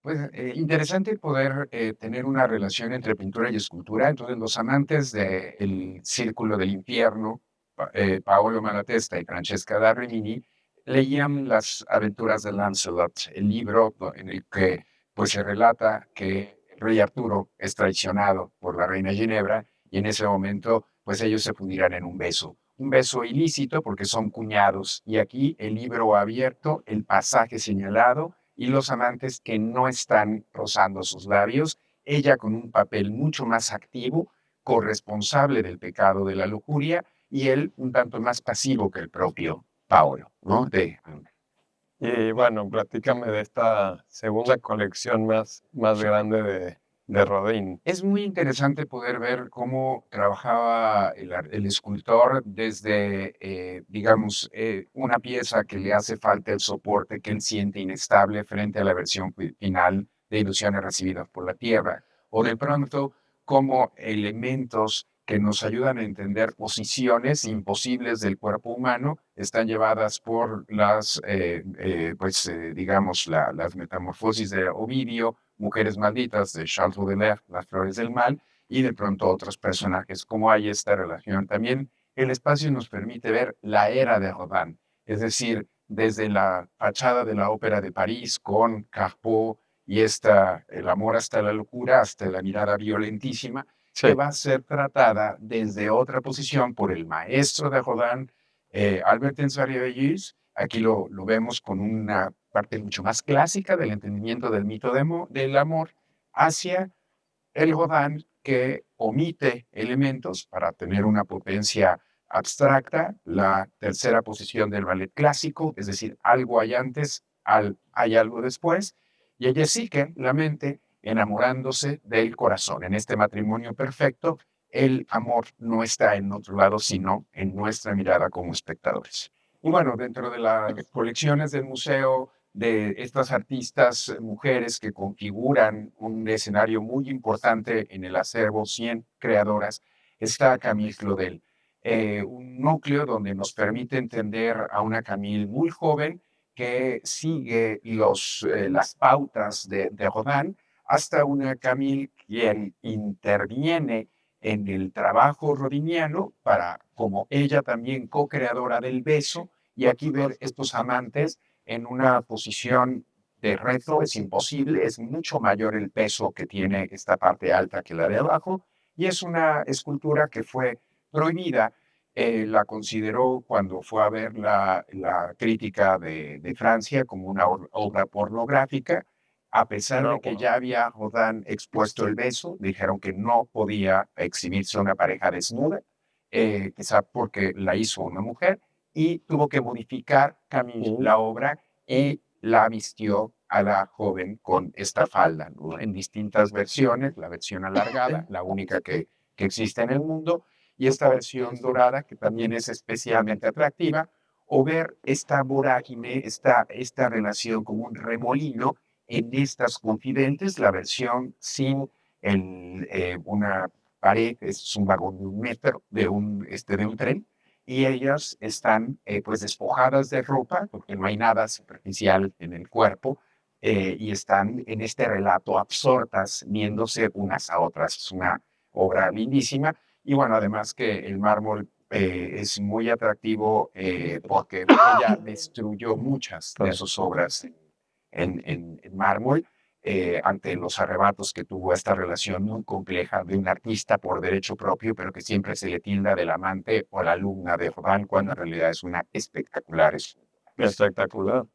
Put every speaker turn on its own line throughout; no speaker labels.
Pues, interesante poder, tener una relación entre pintura y escultura. Entonces, los amantes del Círculo del Infierno, Paolo Malatesta y Francesca da Rimini, leían Las aventuras de Lancelot, el libro en el que, pues, se relata que el rey Arturo es traicionado por la reina Ginebra, y en ese momento, pues, ellos se fundirán en un beso ilícito porque son cuñados. Y aquí el libro abierto, el pasaje señalado, y los amantes que no están rozando sus labios, ella con un papel mucho más activo, corresponsable del pecado de la lujuria, y él un tanto más pasivo que el propio Paolo, ¿no?
Y bueno, platícame de esta segunda colección más grande de Rodin.
Es muy interesante poder ver cómo trabajaba el escultor desde, digamos, una pieza que le hace falta el soporte que él siente inestable frente a la versión final de Ilusiones recibidas por la Tierra, o de pronto como elementos que nos ayudan a entender posiciones imposibles del cuerpo humano están llevadas por digamos, las metamorfosis de Ovidio, Mujeres malditas de Charles Baudelaire, Las flores del mal, y de pronto otros personajes. Cómo hay esta relación. También el espacio nos permite ver la era de Rodin, es decir, desde la fachada de la Ópera de París con Carpeau y El amor hasta la locura, hasta la mirada violentísima, que
Sí,
va a ser tratada desde otra posición por el maestro de Rodin, Albert Ensarié Bellus. Aquí lo vemos con una parte mucho más clásica del entendimiento del mito del amor, hacia el Rodin que omite elementos para tener una potencia abstracta, la tercera posición del ballet clásico, es decir, algo hay antes, hay algo después, y ella sigue la mente enamorándose del corazón. En este matrimonio perfecto, el amor no está en otro lado, sino en nuestra mirada como espectadores. Y bueno, dentro de las colecciones del museo, de estas artistas mujeres que configuran un escenario muy importante en el acervo 100 creadoras, está Camille Claudel. Un núcleo donde nos permite entender a una Camille muy joven que sigue las pautas de Rodin, hasta una Camille quien interviene en el trabajo rodiniano para, como ella también co-creadora del beso, y aquí ver estos amantes en una posición de reto es imposible, es mucho mayor el peso que tiene esta parte alta que la de abajo, y es una escultura que fue prohibida. La consideró cuando fue a ver la crítica de Francia como una obra pornográfica, a pesar
no,
de que ya había Rodin expuesto el beso, dijeron que no podía exhibirse una pareja desnuda, quizá porque la hizo una mujer, y tuvo que modificar Camille
wow.
la obra y la vistió a la joven con esta falda, ¿no? En distintas versiones, la versión alargada, la única que existe en el mundo, y esta versión dorada, que también es especialmente atractiva, o ver esta vorágine, esta relación como un remolino en estas confidentes, la versión sin una pared, es un vagón de un metro de un tren, y ellas están pues despojadas de ropa, porque no hay nada superficial en el cuerpo, y están en este relato absortas, viéndose unas a otras. Es una obra lindísima, y bueno, además que el mármol es muy atractivo porque ella destruyó muchas de sus obras en mármol, ante los arrebatos que tuvo esta relación muy compleja de un artista por derecho propio, pero que siempre se le tilda del amante o la alumna de Rodin, cuando en realidad es una espectacular.
Espectacular.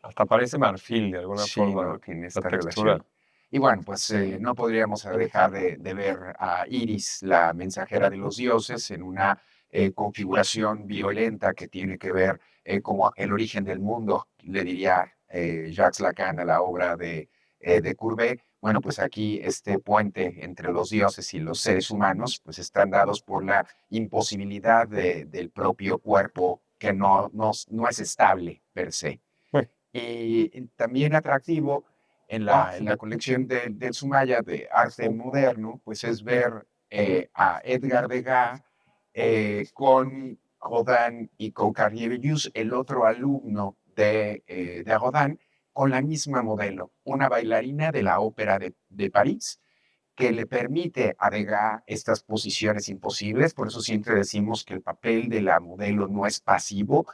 Hasta parece marfil de alguna
Sí, no,
forma,
tiene
la
esta
textura.
relación. Y bueno, pues no podríamos dejar de ver a Iris, la mensajera de los dioses, en una configuración violenta que tiene que ver como el origen del mundo, le diría Jacques Lacan a la obra de Courbet. Bueno, pues aquí este puente entre los dioses y los seres humanos, pues están dados por la imposibilidad del propio cuerpo que no es estable per se. Y también atractivo en la colección del Sumaya de arte moderno, pues es ver a Edgar Degas con Rodin y con Carrier-Belleuse, el otro alumno de Rodin, con la misma modelo, una bailarina de la Ópera de París, que le permite a Degas estas posiciones imposibles. Por eso siempre decimos que el papel de la modelo no es pasivo.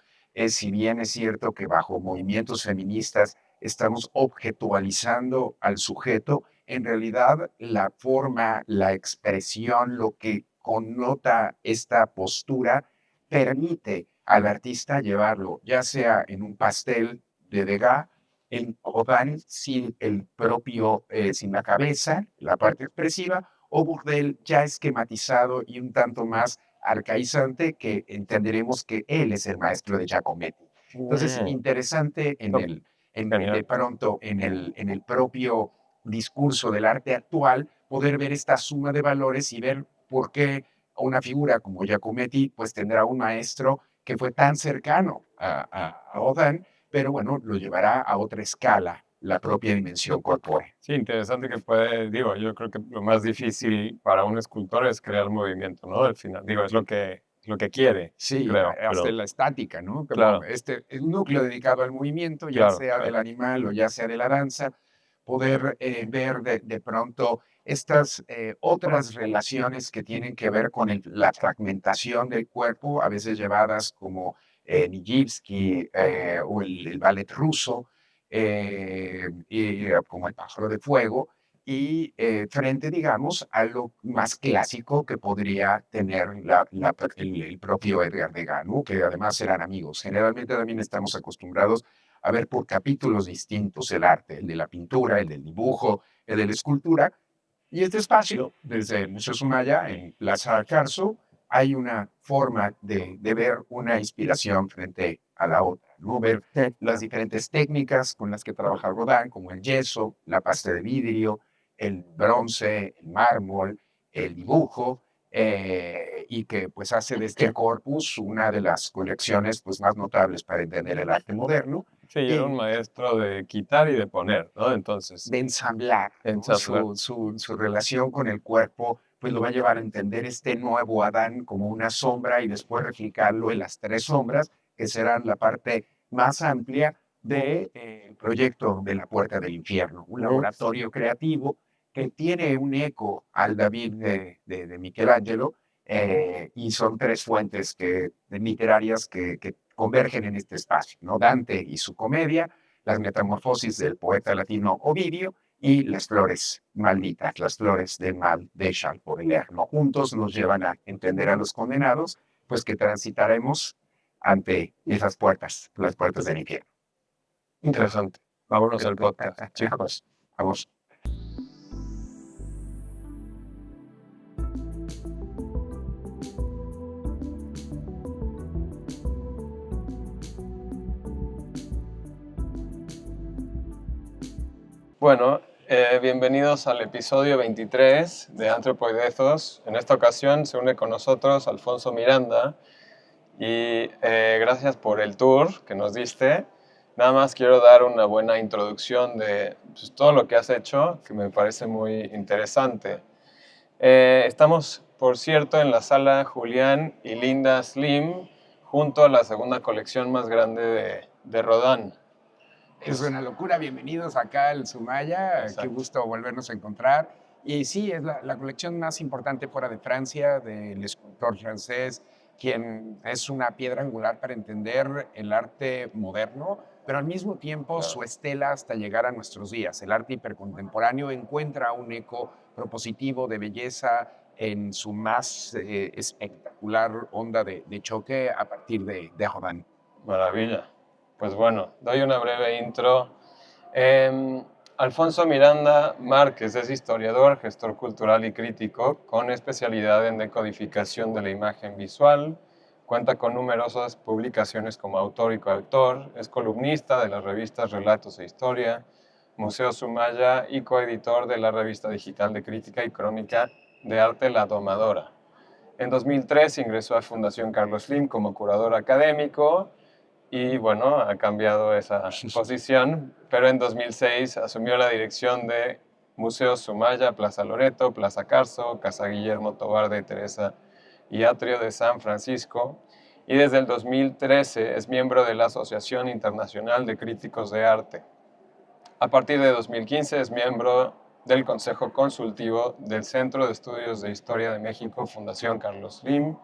Si bien es cierto que bajo movimientos feministas estamos objetualizando al sujeto, en realidad la forma, la expresión, lo que connota esta postura, permite al artista llevarlo, ya sea en un pastel de Degas, en Rodin sin el propio, sin la cabeza, la parte expresiva, o Bourdelle ya esquematizado y un tanto más arcaizante, que entenderemos que él es el maestro de Giacometti. Entonces, interesante de
Genial.
pronto en el propio discurso del arte actual, poder ver esta suma de valores y ver por qué una figura como Giacometti pues tendrá un maestro que fue tan cercano a Rodin, pero bueno, lo llevará a otra escala, la propia dimensión corpórea.
Sí, interesante que puede, digo, yo creo que lo más difícil para un escultor es crear movimiento, ¿no? Al final, digo, es lo que quiere,
Sí,
creo,
hasta
pero
la estática, ¿no? Como
claro,
un núcleo dedicado al movimiento, ya
claro,
sea del animal o ya sea de la danza, poder ver de pronto estas otras relaciones que tienen que ver con la fragmentación del cuerpo, a veces llevadas como Nijinsky o el ballet ruso, como el pájaro de fuego, y frente, digamos, a lo más clásico que podría tener el propio Edgar Degas, ¿no? Que además eran amigos. Generalmente también estamos acostumbrados a ver por capítulos distintos el arte, el de la pintura, el del dibujo, el de la escultura. Y este espacio, desde el Museo Sumaya, en Plaza Carso, hay una forma de ver una inspiración frente a la otra, ¿no? Ver las diferentes técnicas con las que trabaja Rodin, como el yeso, la pasta de vidrio, el bronce, el mármol, el dibujo, y que pues hace de este corpus una de las colecciones pues, más notables para entender el arte moderno.
sí, era un maestro de quitar y de poner, ¿no? Entonces,
De ensamblar, ¿no?
ensamblar.
Su relación con el cuerpo, pues lo va a llevar a entender este nuevo Adán como una sombra y después replicarlo en las tres sombras, que serán la parte más amplia del proyecto de la Puerta del Infierno, un laboratorio creativo que tiene un eco al David de Michelangelo, y son tres fuentes literarias que convergen en este espacio, ¿no? Dante y su comedia, las metamorfosis del poeta latino Ovidio y las flores malditas, las flores del mal de Charles Baudelaire. ¿No? Juntos nos llevan a entender a los condenados, pues que transitaremos ante esas puertas, las puertas del infierno.
Interesante. Vámonos al podcast, chicos.
Vamos.
Bueno, bienvenidos al episodio 23 de Antropoidethos. En esta ocasión se une con nosotros Alfonso Miranda y gracias por el tour que nos diste. Nada más quiero dar una buena introducción de pues, todo lo que has hecho, que me parece muy interesante. Estamos, por cierto, en la sala Julián y Linda Slim, junto a la segunda colección más grande de Rodin.
Es una locura, bienvenidos acá al Sumaya,
Exacto.
Qué gusto volvernos a encontrar. Y sí, es la colección más importante fuera de Francia, del escultor francés, quien es una piedra angular para entender el arte moderno, pero al mismo tiempo su estela hasta llegar a nuestros días. El arte hipercontemporáneo encuentra un eco propositivo de belleza en su más espectacular onda de choque a partir de Rodin.
Maravilla. Pues bueno, doy una breve intro. Alfonso Miranda Márquez es historiador, gestor cultural y crítico con especialidad en decodificación de la imagen visual. Cuenta con numerosas publicaciones como autor y coautor. Es columnista de las revistas Relatos e Historia, Museo Sumaya y coeditor de la revista digital de crítica y crónica de arte La Domadora. En 2003 ingresó a Fundación Carlos Slim como curador académico y bueno, ha cambiado esa posición, pero en 2006 asumió la dirección de Museo Sumaya, Plaza Loreto, Plaza Carso, Casa Guillermo Tobar de Teresa y Atrio de San Francisco, y desde el 2013 es miembro de la Asociación Internacional de Críticos de Arte. A partir de 2015 es miembro del Consejo Consultivo del Centro de Estudios de Historia de México, Fundación Carlos Slim.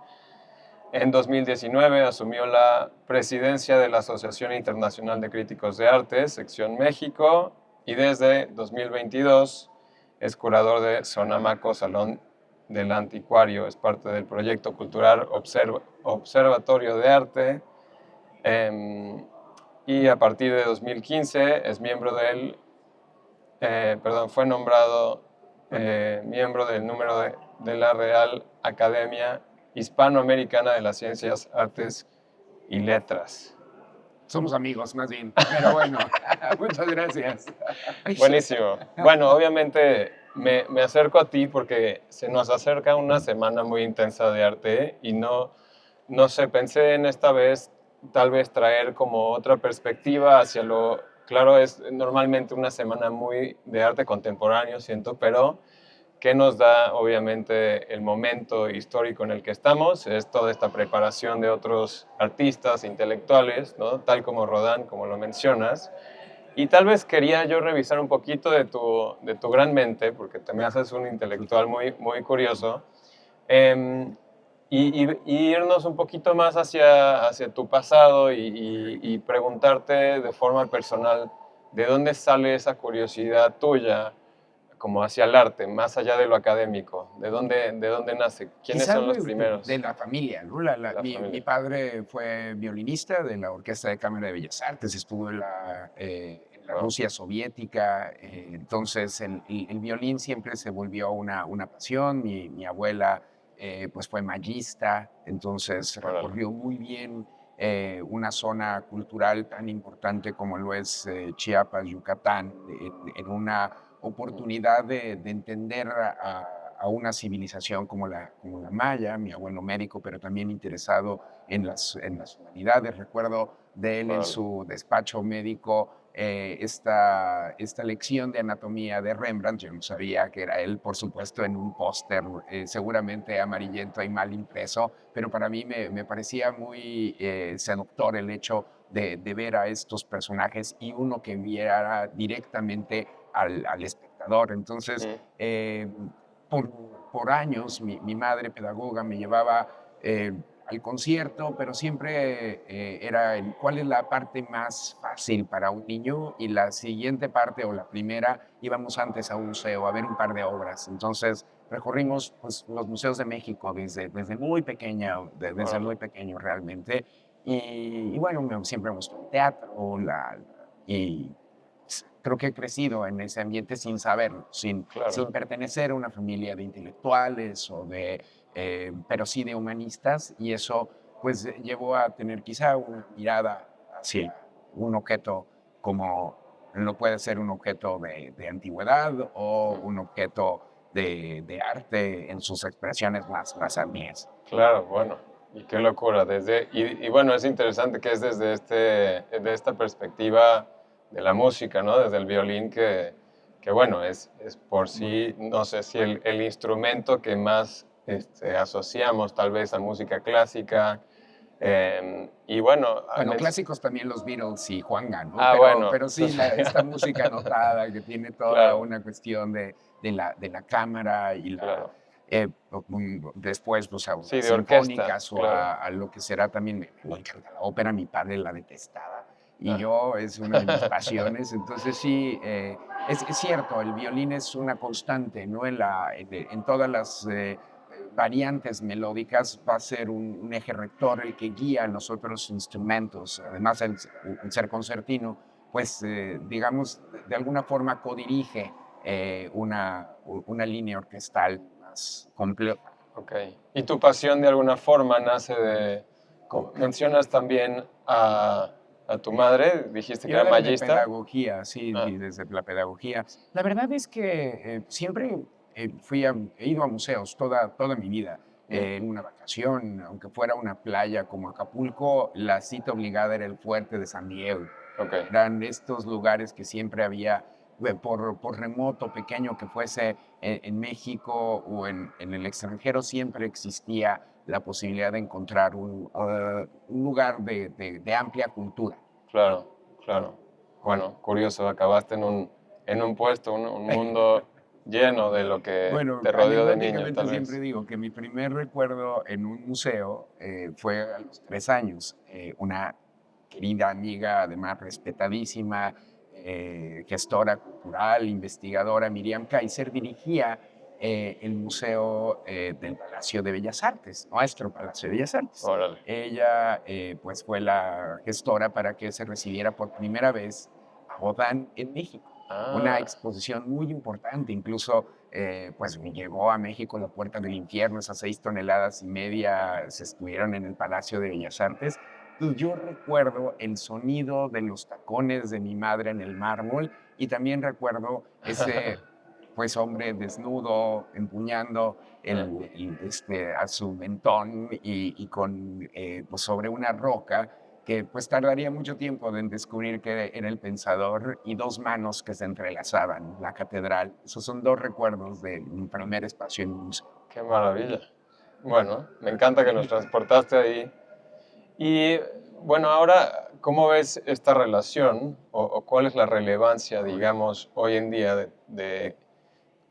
En 2019 asumió la presidencia de la Asociación Internacional de Críticos de Arte, sección México, y desde 2022 es curador de Sonamaco Salón del Anticuario. Es parte del proyecto cultural Observatorio de Arte. Y a partir de 2015 es miembro fue nombrado miembro del número de la Real Academia Hispanoamericana de las Ciencias, Artes y Letras.
Somos amigos, más bien. Pero bueno, muchas gracias.
Buenísimo. Bueno, obviamente me acerco a ti porque se nos acerca una semana muy intensa de arte y no sé, pensé en esta vez tal vez traer como otra perspectiva hacia lo... Claro, es normalmente una semana muy de arte contemporáneo, siento, pero ¿qué nos da obviamente el momento histórico en el que estamos? Es toda esta preparación de otros artistas, intelectuales, ¿no? Tal como Rodin, como lo mencionas. Y tal vez quería yo revisar un poquito de tu gran mente, porque te me haces un intelectual muy, muy curioso, y irnos un poquito más hacia tu pasado y preguntarte de forma personal de dónde sale esa curiosidad tuya como hacia el arte, más allá de lo académico. De dónde nace? ¿Quiénes
Quizás
son los
de
primeros?
la familia, ¿no?
La
Mi
familia.
padre fue violinista de la Orquesta de Cámara de Bellas Artes, estuvo en la
Wow,
Rusia soviética, entonces el violín siempre se volvió una pasión. Mi abuela pues fue mayista, entonces
órale,
recorrió muy bien una zona cultural tan importante como lo es Chiapas, Yucatán, en una oportunidad de entender a una civilización como la maya, mi abuelo médico, pero también interesado en las humanidades. Recuerdo de él en
órale,
su despacho médico esta lección de anatomía de Rembrandt. Yo no sabía que era él, por supuesto, en un póster seguramente amarillento y mal impreso, pero para mí me parecía muy seductor el hecho de ver a estos personajes y uno que viera directamente al espectador. Entonces,
mm,
por, por años, mi madre pedagoga me llevaba al concierto, pero siempre era cuál es la parte más fácil para un niño, y la siguiente parte o la primera íbamos antes a un museo a ver un par de obras. Entonces recorrimos pues, los museos de México desde muy pequeña, desde
órale,
muy pequeño realmente. Y bueno, siempre me gustó el teatro, y creo que he crecido en ese ambiente sin saberlo,
claro,
sin pertenecer a una familia de intelectuales pero sí de humanistas, y eso pues llevó a tener quizá una mirada hacia un objeto como no puede ser un objeto de antigüedad o
mm,
un objeto de arte en sus expresiones más amplias.
claro, bueno, y qué locura. Y bueno, es interesante que es de esta perspectiva de la música, ¿no? Desde el violín que bueno, es por sí, no sé si el instrumento que más asociamos tal vez a música clásica. Y bueno,
Bueno, clásicos también los Beatles y Juanga, ¿no?
bueno,
Pero sí, esta música notada que tiene toda
claro,
una cuestión de la cámara
claro.
después pues, a
Sí,
las
de orquesta,
sinfónicas o
claro.
a lo que será también, me encanta la ópera, mi padre la detestaba y
Ah.
yo es una de mis pasiones. Entonces sí, es cierto, el violín es una constante, ¿no? En todas las variantes melódicas va a ser un eje rector el que guía los otros instrumentos. Además, el ser concertino, pues, digamos, de alguna forma codirige una línea orquestal más compleja.
Ok. ¿Y tu pasión de alguna forma nace como mencionas también a tu madre? Dijiste que
Yo
era
de
mayista.
pedagogía, sí,
Ah,
desde la pedagogía. La verdad es que siempre he ido a museos toda mi vida.
mm,
En una vacación, aunque fuera una playa como Acapulco, la cita obligada era el Fuerte de San Diego.
ok,
Eran estos lugares que siempre había, por remoto, pequeño que fuese en México o en el extranjero, siempre existía la posibilidad de encontrar un lugar de amplia cultura.
claro, claro. Bueno, curioso, acabaste en un puesto, un mundo lleno de lo que
Bueno,
te rodeó de niño,
anecdóticamente
tal
siempre
vez.
digo que mi primer recuerdo en un museo fue a los 3 años. Una querida amiga, además respetadísima, gestora cultural, investigadora, Miriam Kaiser, dirigía el Museo del Palacio de Bellas Artes, nuestro Palacio de Bellas Artes.
Órale.
Ella pues fue la gestora para que se recibiera por primera vez a Rodin en México. Una
Ah,
exposición muy importante, incluso pues llegó a México la Puerta del Infierno, esas 6,5 toneladas se estuvieron en el Palacio de Bellas Artes. Y yo recuerdo el sonido de los tacones de mi madre en el mármol y también recuerdo ese pues hombre desnudo empuñando a su mentón y con pues, sobre una roca que pues tardaría mucho tiempo en descubrir que era el pensador y dos manos que se entrelazaban, la catedral. Esos son dos recuerdos de mi primer espacio en un museo.
qué maravilla. Bueno, me encanta que nos transportaste ahí. Y bueno, ahora, ¿cómo ves esta relación o cuál es la relevancia, digamos, hoy en día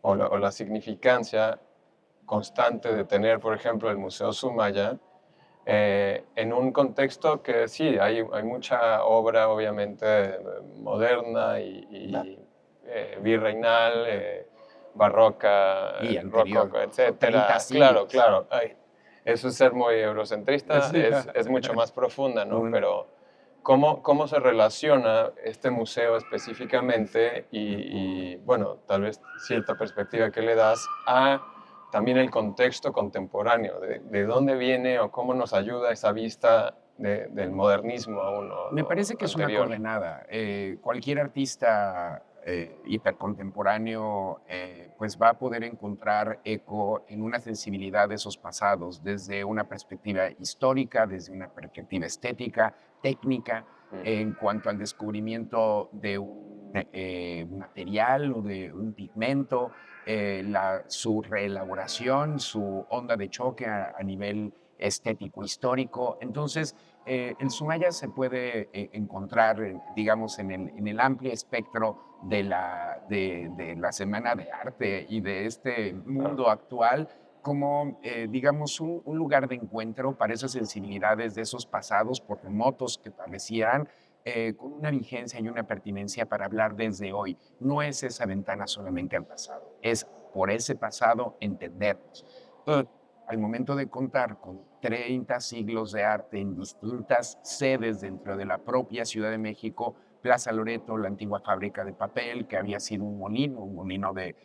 o la significancia constante de tener, por ejemplo, el Museo Sumaya en un contexto que sí, hay mucha obra obviamente moderna virreinal, barroca,
Y anterior,
rococo,
30
etcétera. Claro,
siglos.
claro. Eso es ser muy eurocentrista,
Sí.
es mucho más profunda, ¿no?
Un-
Pero ¿cómo se relaciona este museo específicamente bueno, tal vez cierta perspectiva que le das a también el contexto contemporáneo, de dónde viene o cómo nos ayuda esa vista del modernismo aún
Me parece
o
que es una
anterior?
coordenada. Cualquier artista hipercontemporáneo pues va a poder encontrar eco en una sensibilidad de esos pasados, desde una perspectiva histórica, desde una perspectiva estética, técnica,
Mm,
en cuanto al descubrimiento de un material o de un pigmento, su reelaboración, su onda de choque a nivel estético histórico. Entonces, el Sumaya se puede encontrar, digamos, en el amplio espectro de la Semana de Arte y de este
claro.
mundo actual como, digamos, un lugar de encuentro para esas sensibilidades de esos pasados, por remotos que parecieran, con una vigencia y una pertinencia para hablar desde hoy. No es esa ventana solamente al pasado, es por ese pasado entendernos. Al momento de contar con 30 siglos de arte en distintas sedes dentro de la propia Ciudad de México, Plaza Loreto, la antigua fábrica de papel, que había sido un molino de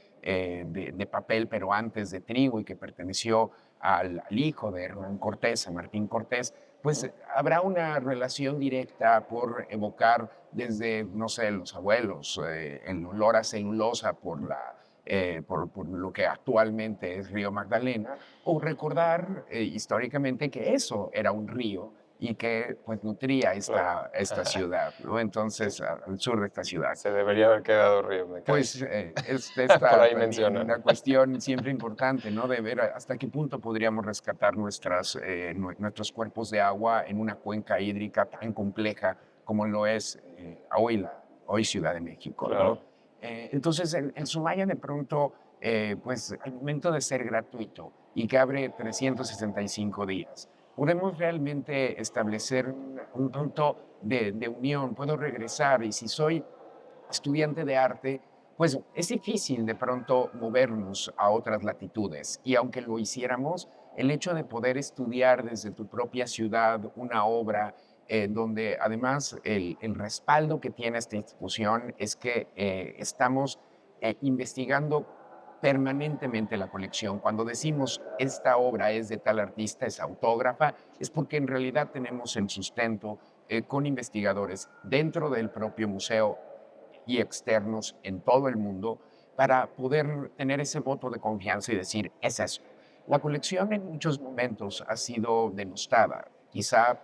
papel, pero antes de trigo y que perteneció al hijo de Hernán Cortés, a Martín Cortés, pues habrá una relación directa por evocar desde, no sé, los abuelos, el olor a celulosa por lo que actualmente es Río Magdalena, o recordar históricamente que eso era un río y que pues nutría
Claro.
esta ciudad, ¿no?
Sí,
Entonces, al sur de esta ciudad.
se debería haber quedado Río, me cae.
Pues es
Por
esta
ahí
también
mencionan.
una cuestión siempre importante, ¿no? De ver hasta qué punto podríamos rescatar nuestros cuerpos de agua en una cuenca hídrica tan compleja como lo es hoy Ciudad de México, ¿no?
Claro.
Entonces, el Sumaya de pronto, pues al momento de ser gratuito y que abre 365 días, podemos realmente establecer un punto de unión. Puedo regresar y si soy estudiante de arte, pues es difícil de pronto movernos a otras latitudes. Y aunque lo hiciéramos, el hecho de poder estudiar desde tu propia ciudad una obra, donde además el respaldo que tiene esta institución es que estamos investigando permanentemente la colección. Cuando decimos esta obra es de tal artista, es autógrafa, es porque en realidad tenemos el sustento con investigadores dentro del propio museo y externos en todo el mundo para poder tener ese voto de confianza y decir, es eso. La colección en muchos momentos ha sido denostada, quizá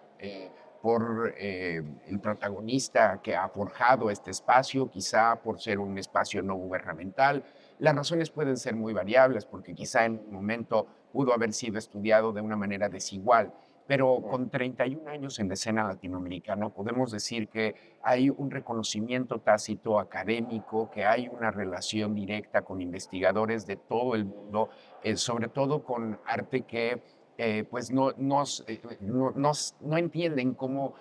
por el protagonista que ha forjado este espacio, quizá por ser un espacio no gubernamental. Las razones pueden ser muy variables porque quizá en un momento pudo haber sido estudiado de una manera desigual, pero
mm,
con 31 años en la escena latinoamericana podemos decir que hay un reconocimiento tácito académico, que hay una relación directa con investigadores de todo el mundo, sobre todo con arte que pues no entienden cómo,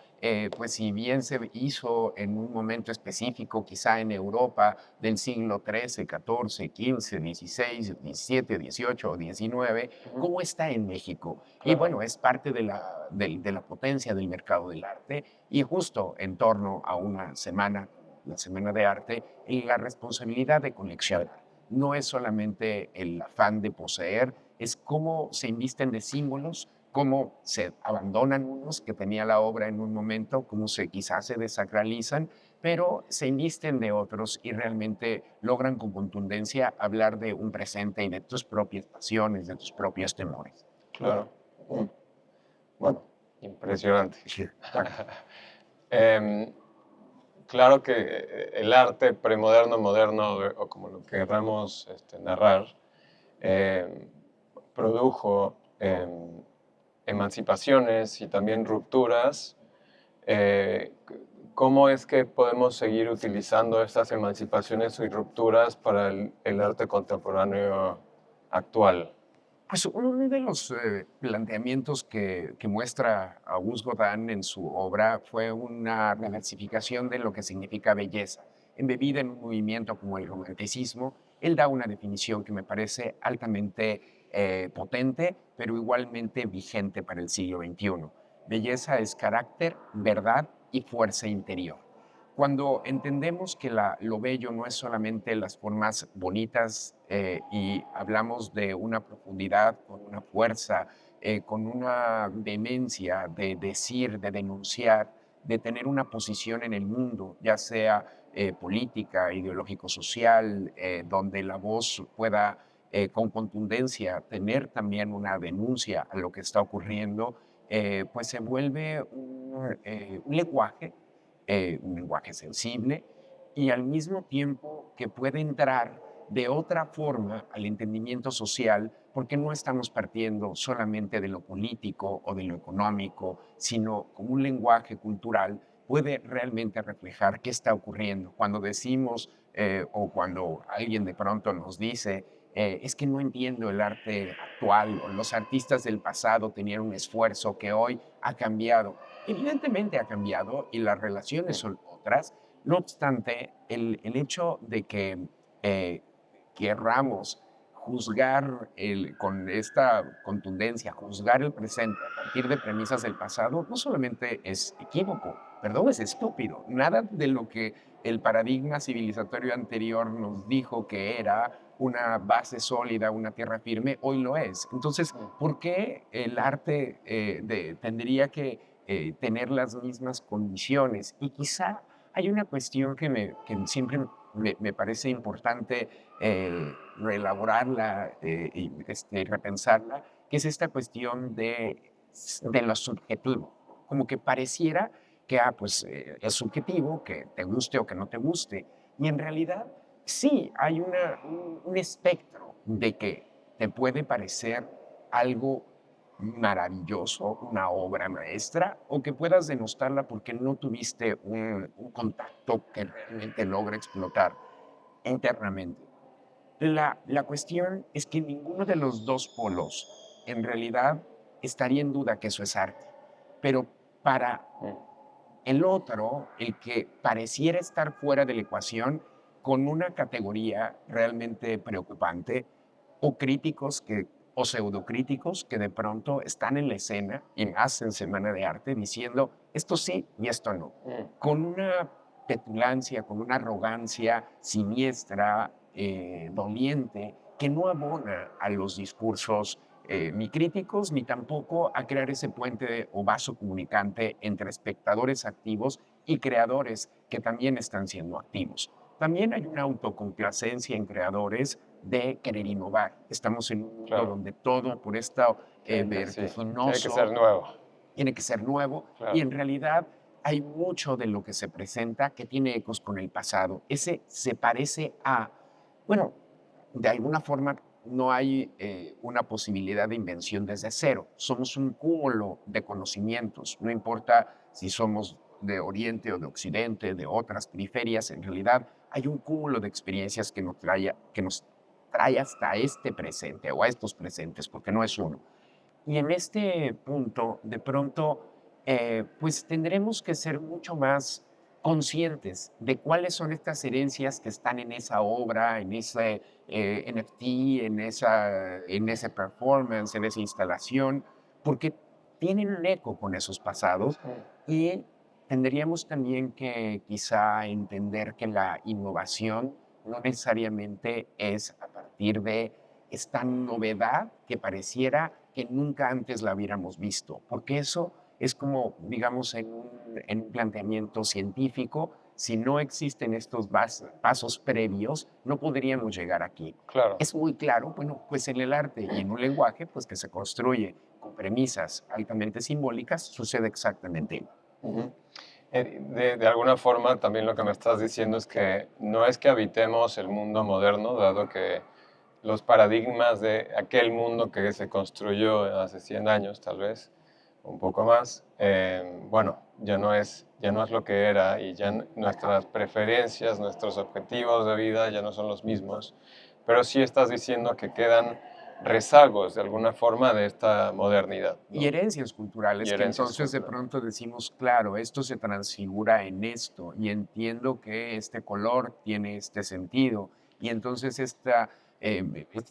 pues si bien se hizo en un momento específico, quizá en Europa del siglo XIII, XIV, XV, XVI, XVII, XVIII o XIX,
ujú,
cómo está en México. Y
claro,
bueno, es parte de la potencia del mercado del arte y justo en torno a una semana, la Semana de Arte, y la responsabilidad de coleccionar. No es solamente el afán de poseer, es cómo se invisten de símbolos, cómo se abandonan unos que tenía la obra en un momento, cómo quizás se desacralizan, pero se invisten de otros y realmente logran con contundencia hablar de un presente y de tus propias pasiones, de tus propios temores.
claro. Mm, bueno, impresionante.
Sí, claro.
Em, claro que el arte premoderno, moderno, o como lo querramos narrar, em, produjo emancipaciones y también rupturas. ¿Cómo es que podemos seguir utilizando estas emancipaciones y rupturas para el arte contemporáneo actual?
Pues uno de los planteamientos que muestra Auguste Rodin en su obra fue una reversificación de lo que significa belleza. Embebida en un movimiento como el romanticismo, él da una definición que me parece altamente potente, pero igualmente vigente para el siglo XXI. Belleza es carácter, verdad y fuerza interior. Cuando entendemos que lo bello no es solamente las formas bonitas y hablamos de una profundidad con una fuerza, con una vehemencia de decir, de denunciar, de tener una posición en el mundo, ya sea política, ideológico-social, donde la voz pueda con contundencia tener también una denuncia a lo que está ocurriendo, pues se vuelve un lenguaje sensible y al mismo tiempo que puede entrar de otra forma al entendimiento social, porque no estamos partiendo solamente de lo político o de lo económico, sino como un lenguaje cultural puede realmente reflejar qué está ocurriendo. Cuando decimos o cuando alguien de pronto nos dice, es que no entiendo el arte actual o los artistas del pasado tenían un esfuerzo que hoy ha cambiado. Evidentemente ha cambiado y las relaciones
Mm,
son otras. No obstante, el hecho de que eh, querramos juzgar con esta contundencia, juzgar el presente a partir de premisas del pasado, no solamente es equívoco, perdón, es estúpido. Nada de lo que el paradigma civilizatorio anterior nos dijo que era una base sólida, una tierra firme, hoy lo es. Entonces,
mm,
¿por qué el arte tendría que tener las mismas condiciones? Y quizá hay una cuestión que siempre me parece importante reelaborarla y repensarla, que es esta cuestión de lo subjetivo. Como que pareciera que pues, es subjetivo, que te guste o que no te guste. Y en realidad, sí, hay un espectro de que te puede parecer algo maravilloso, una obra maestra, o que puedas denostarla porque no tuviste un contacto que realmente logre explotar internamente. La cuestión es que ninguno de los dos polos en realidad estaría en duda que eso es arte, pero para
mm,
el otro, el que pareciera estar fuera de la ecuación, con una categoría realmente preocupante, o críticos o pseudocríticos que de pronto están en la escena, y más en Semana de Arte, diciendo esto sí y esto no,
mm,
con una petulancia, con una arrogancia siniestra, doliente, que no abona a los discursos ni críticos, ni tampoco a crear ese puente o vaso comunicante entre espectadores activos y creadores que también están siendo activos. También hay una autocomplacencia en creadores de querer innovar. Estamos en un mundo
claro.
donde todo por esto
Sí, tiene que ser
vertiginoso
nuevo.
tiene que ser nuevo y
Claro.
en realidad hay mucho de lo que se presenta que tiene ecos con el pasado. Ese se parece a, bueno, de alguna forma no hay una posibilidad de invención desde cero. Somos un cúmulo de conocimientos. No importa si somos de Oriente o de Occidente, de otras periferias, en realidad hay un cúmulo de experiencias que nos trae hasta este presente o a estos presentes, porque no es uno. Y en este punto, de pronto, pues tendremos que ser mucho más conscientes de cuáles son estas herencias que están en esa obra, en ese NFT, en ese performance, en esa instalación, porque tienen un eco con esos pasados
Sí,
y tendríamos también que quizá entender que la innovación no necesariamente es a partir de esta novedad que pareciera que nunca antes la hubiéramos visto, porque eso es como, digamos, en un planteamiento científico, si no existen estos pasos previos, no podríamos llegar aquí.
claro.
Es muy claro, bueno, pues en el arte y en un lenguaje, pues que se construye con premisas altamente simbólicas, sucede exactamente igual.
Ujú. De alguna forma, también lo que me estás diciendo es que no es que habitemos el mundo moderno, dado que los paradigmas de aquel mundo que se construyó hace 100 años, tal vez, un poco más, bueno, ya no es lo que era y ya nuestras preferencias, nuestros objetivos de vida ya no son los mismos, pero sí estás diciendo que quedan rezagos de alguna forma de esta modernidad,
Y
¿no?
herencias
Y
culturales que
herencias
entonces de
culturales.
pronto decimos, claro, esto se transfigura en esto y entiendo que este color tiene este sentido y entonces este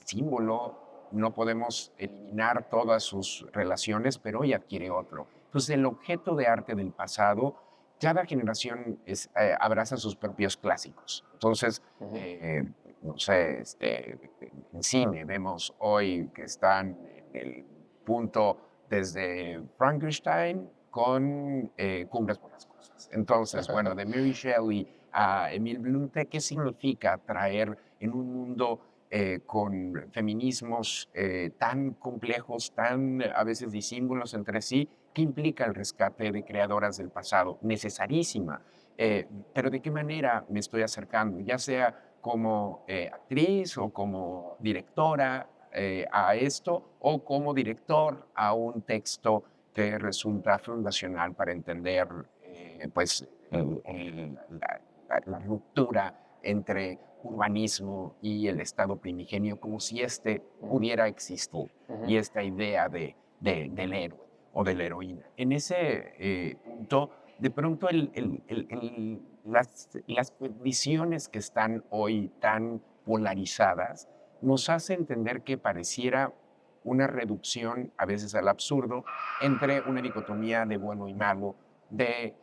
símbolo no podemos eliminar todas sus relaciones, pero hoy adquiere otro. Entonces el objeto de arte del pasado, cada generación abraza sus propios clásicos. Entonces,
Ujú.
eh, no sé, en cine vemos hoy que están en el punto desde Frankenstein con Cumbres por las Cosas. Entonces, bueno, de Mary Shelley a Emil Blunt, ¿qué significa traer en un mundo con feminismos tan complejos, tan a veces disímbolos entre sí? ¿Qué implica el rescate de creadoras del pasado? Necesarísima. Pero ¿de qué manera me estoy acercando? Ya sea como actriz o como directora, a esto o como director a un texto que resulta fundacional para entender pues, la ruptura entre urbanismo y el estado primigenio, como si este
Ujú,
pudiera existir
ujú,
y esta idea del héroe o de la heroína. En ese punto, de pronto las condiciones que están hoy tan polarizadas nos hace entender que pareciera una reducción, a veces al absurdo, entre una dicotomía de bueno y malo, de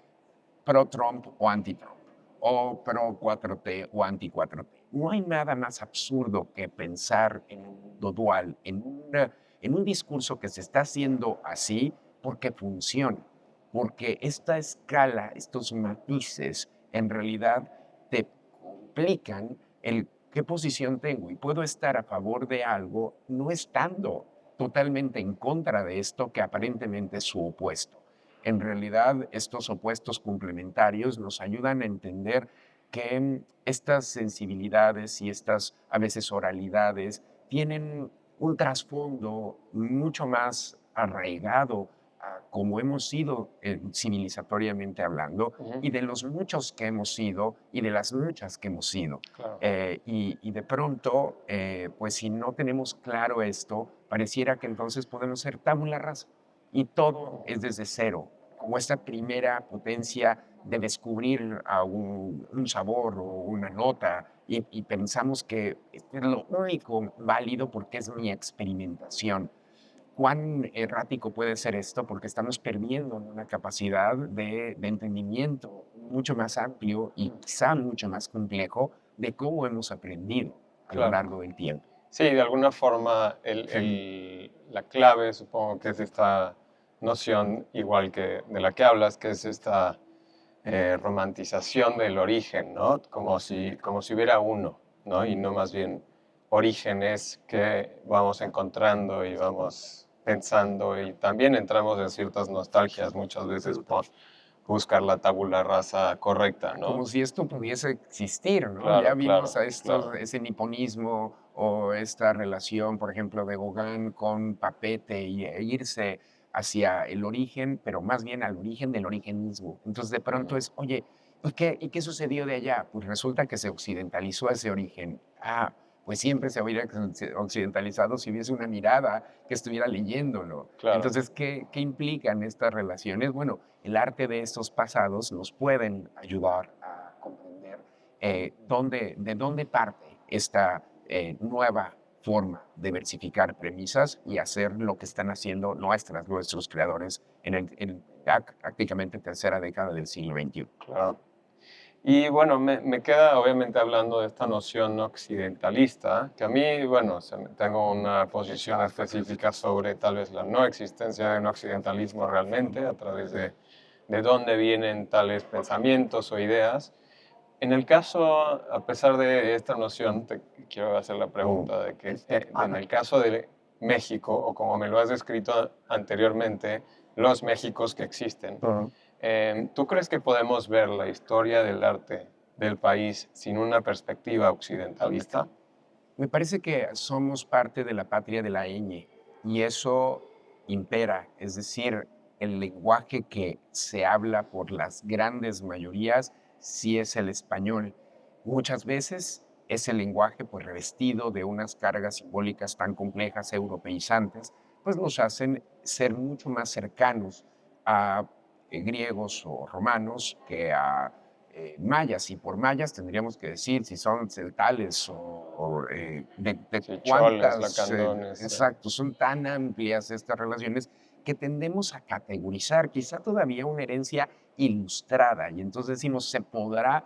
pro-Trump o anti-Trump, o pro-4T o anti-4T. No hay nada más absurdo que pensar en un mundo dual, en un discurso que se está haciendo así porque funciona, porque esta escala, estos matices, en realidad te complican el qué posición tengo y puedo estar a favor de algo no estando totalmente en contra de esto que aparentemente es su opuesto. En realidad, estos opuestos complementarios nos ayudan a entender que estas sensibilidades y estas a veces oralidades tienen un trasfondo mucho más arraigado a como hemos sido civilizatoriamente hablando
ujú,
y de los muchos que hemos sido y de las muchas que hemos sido.
claro.
Y de pronto, pues si no tenemos claro esto, pareciera que entonces podemos ser tabula rasa y todo es desde cero, como esta primera potencia de descubrir a un sabor o una nota y pensamos que esto es lo único válido porque es mi experimentación. ¿Cuán errático puede ser esto? Porque estamos perdiendo una capacidad de entendimiento mucho más amplio y quizá mucho más complejo de cómo hemos aprendido a lo
Claro.
largo del tiempo.
Sí, de alguna forma la clave supongo que es esta noción, igual que de la que hablas, que es esta romantización del origen, ¿no? Como si hubiera uno, ¿no? Y no más bien orígenes que vamos encontrando y vamos pensando y también entramos en ciertas nostalgias muchas veces buscar la tabula rasa correcta,
Como
¿no?
si esto pudiese existir, ¿no? Ya
Claro,
vimos
claro,
a estos,
claro,
ese niponismo o esta relación, por ejemplo, de Gauguin con Papete e irse hacia el origen, pero más bien al origen del origen mismo. Entonces, de pronto
ujú,
es, oye, ¿y qué sucedió de allá? Pues resulta que se occidentalizó ese origen. Ah, pues siempre se hubiera occidentalizado si hubiese una mirada que estuviera leyéndolo.
claro,
Entonces, ¿qué implican estas relaciones? Bueno, el arte de estos pasados nos pueden ayudar a comprender de dónde parte esta nueva forma de versificar premisas y hacer lo que están haciendo nuestros creadores en ya prácticamente tercera década del siglo XXI.
claro. Y bueno, me queda obviamente hablando de esta noción occidentalista, que a mí, bueno, tengo una posición específica sobre tal vez la no existencia de un occidentalismo realmente, a través de dónde vienen tales pensamientos o ideas. En el caso, a pesar de esta noción, te quiero hacer la pregunta de que en el caso de México, o como me lo has descrito anteriormente, los Méxicos que existen,
Ujú.
¿tú crees que podemos ver la historia del arte del país sin una perspectiva occidentalista?
Me parece que somos parte de la patria de la ñ y eso impera, es decir, el lenguaje que se habla por las grandes mayorías sí es el español. Muchas veces ese lenguaje, pues revestido de unas cargas simbólicas tan complejas, europeizantes, pues nos hacen ser mucho más cercanos a griegos o romanos que a mayas, y por mayas tendríamos que decir si son celtales de
Sí, choles,
cuántas,
lacandones.
exacto, son tan amplias estas relaciones que tendemos a categorizar, quizá todavía una herencia ilustrada, y entonces decimos, se podrá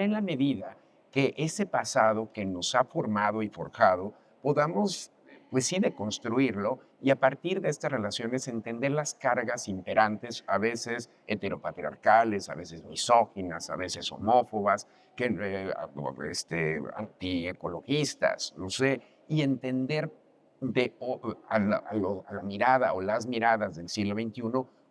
en la medida que ese pasado que nos ha formado y forjado, podamos, pues sí, deconstruirlo y a partir de estas relaciones entender las cargas imperantes, a veces heteropatriarcales, a veces misóginas, a veces homófobas, antiecologistas, no sé, y entender a la mirada o las miradas del siglo XXI,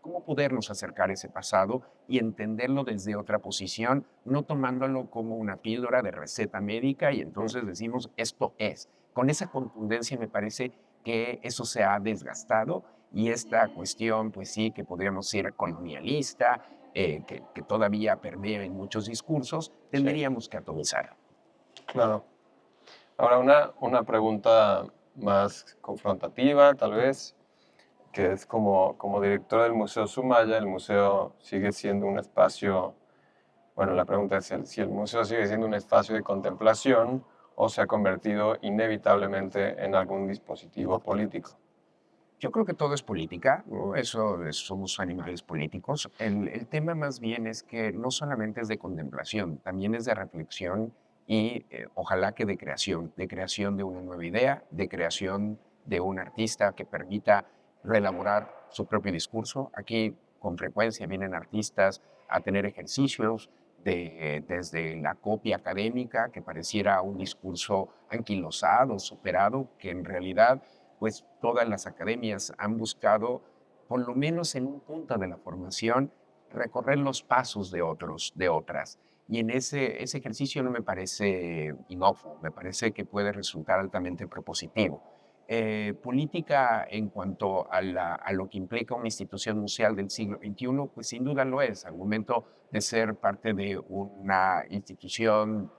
cómo podernos acercar a ese pasado y entenderlo desde otra posición, no tomándolo como una píldora de receta médica y
Mm,
entonces decimos, esto es. Con esa contundencia me parece que eso se ha desgastado y esta cuestión, pues sí, que podríamos decir colonialista, que todavía permea en muchos discursos,
sí,
tendríamos que atomizar.
claro. Ahora una pregunta más confrontativa, tal vez, que es como director del Museo Sumaya, el museo sigue siendo un espacio, bueno, la pregunta es si el museo sigue siendo un espacio de contemplación o se ha convertido inevitablemente en algún dispositivo político.
Yo creo que todo es política, ¿no? Somos animales políticos. El tema más bien es que no solamente es de contemplación, también es de reflexión y ojalá que de creación de una nueva idea, de creación de un artista que permita reelaborar su propio discurso. Aquí con frecuencia vienen artistas a tener ejercicios desde la copia académica, que pareciera un discurso anquilosado, superado, que en realidad pues todas las academias han buscado, por lo menos en un punto de la formación, recorrer los pasos de otros, de otras. Y en ese ejercicio no me parece inocuo, me parece que puede resultar altamente propositivo. Política en cuanto a lo que implica una institución museal del siglo XXI, pues sin duda lo es, al momento de ser parte de una institución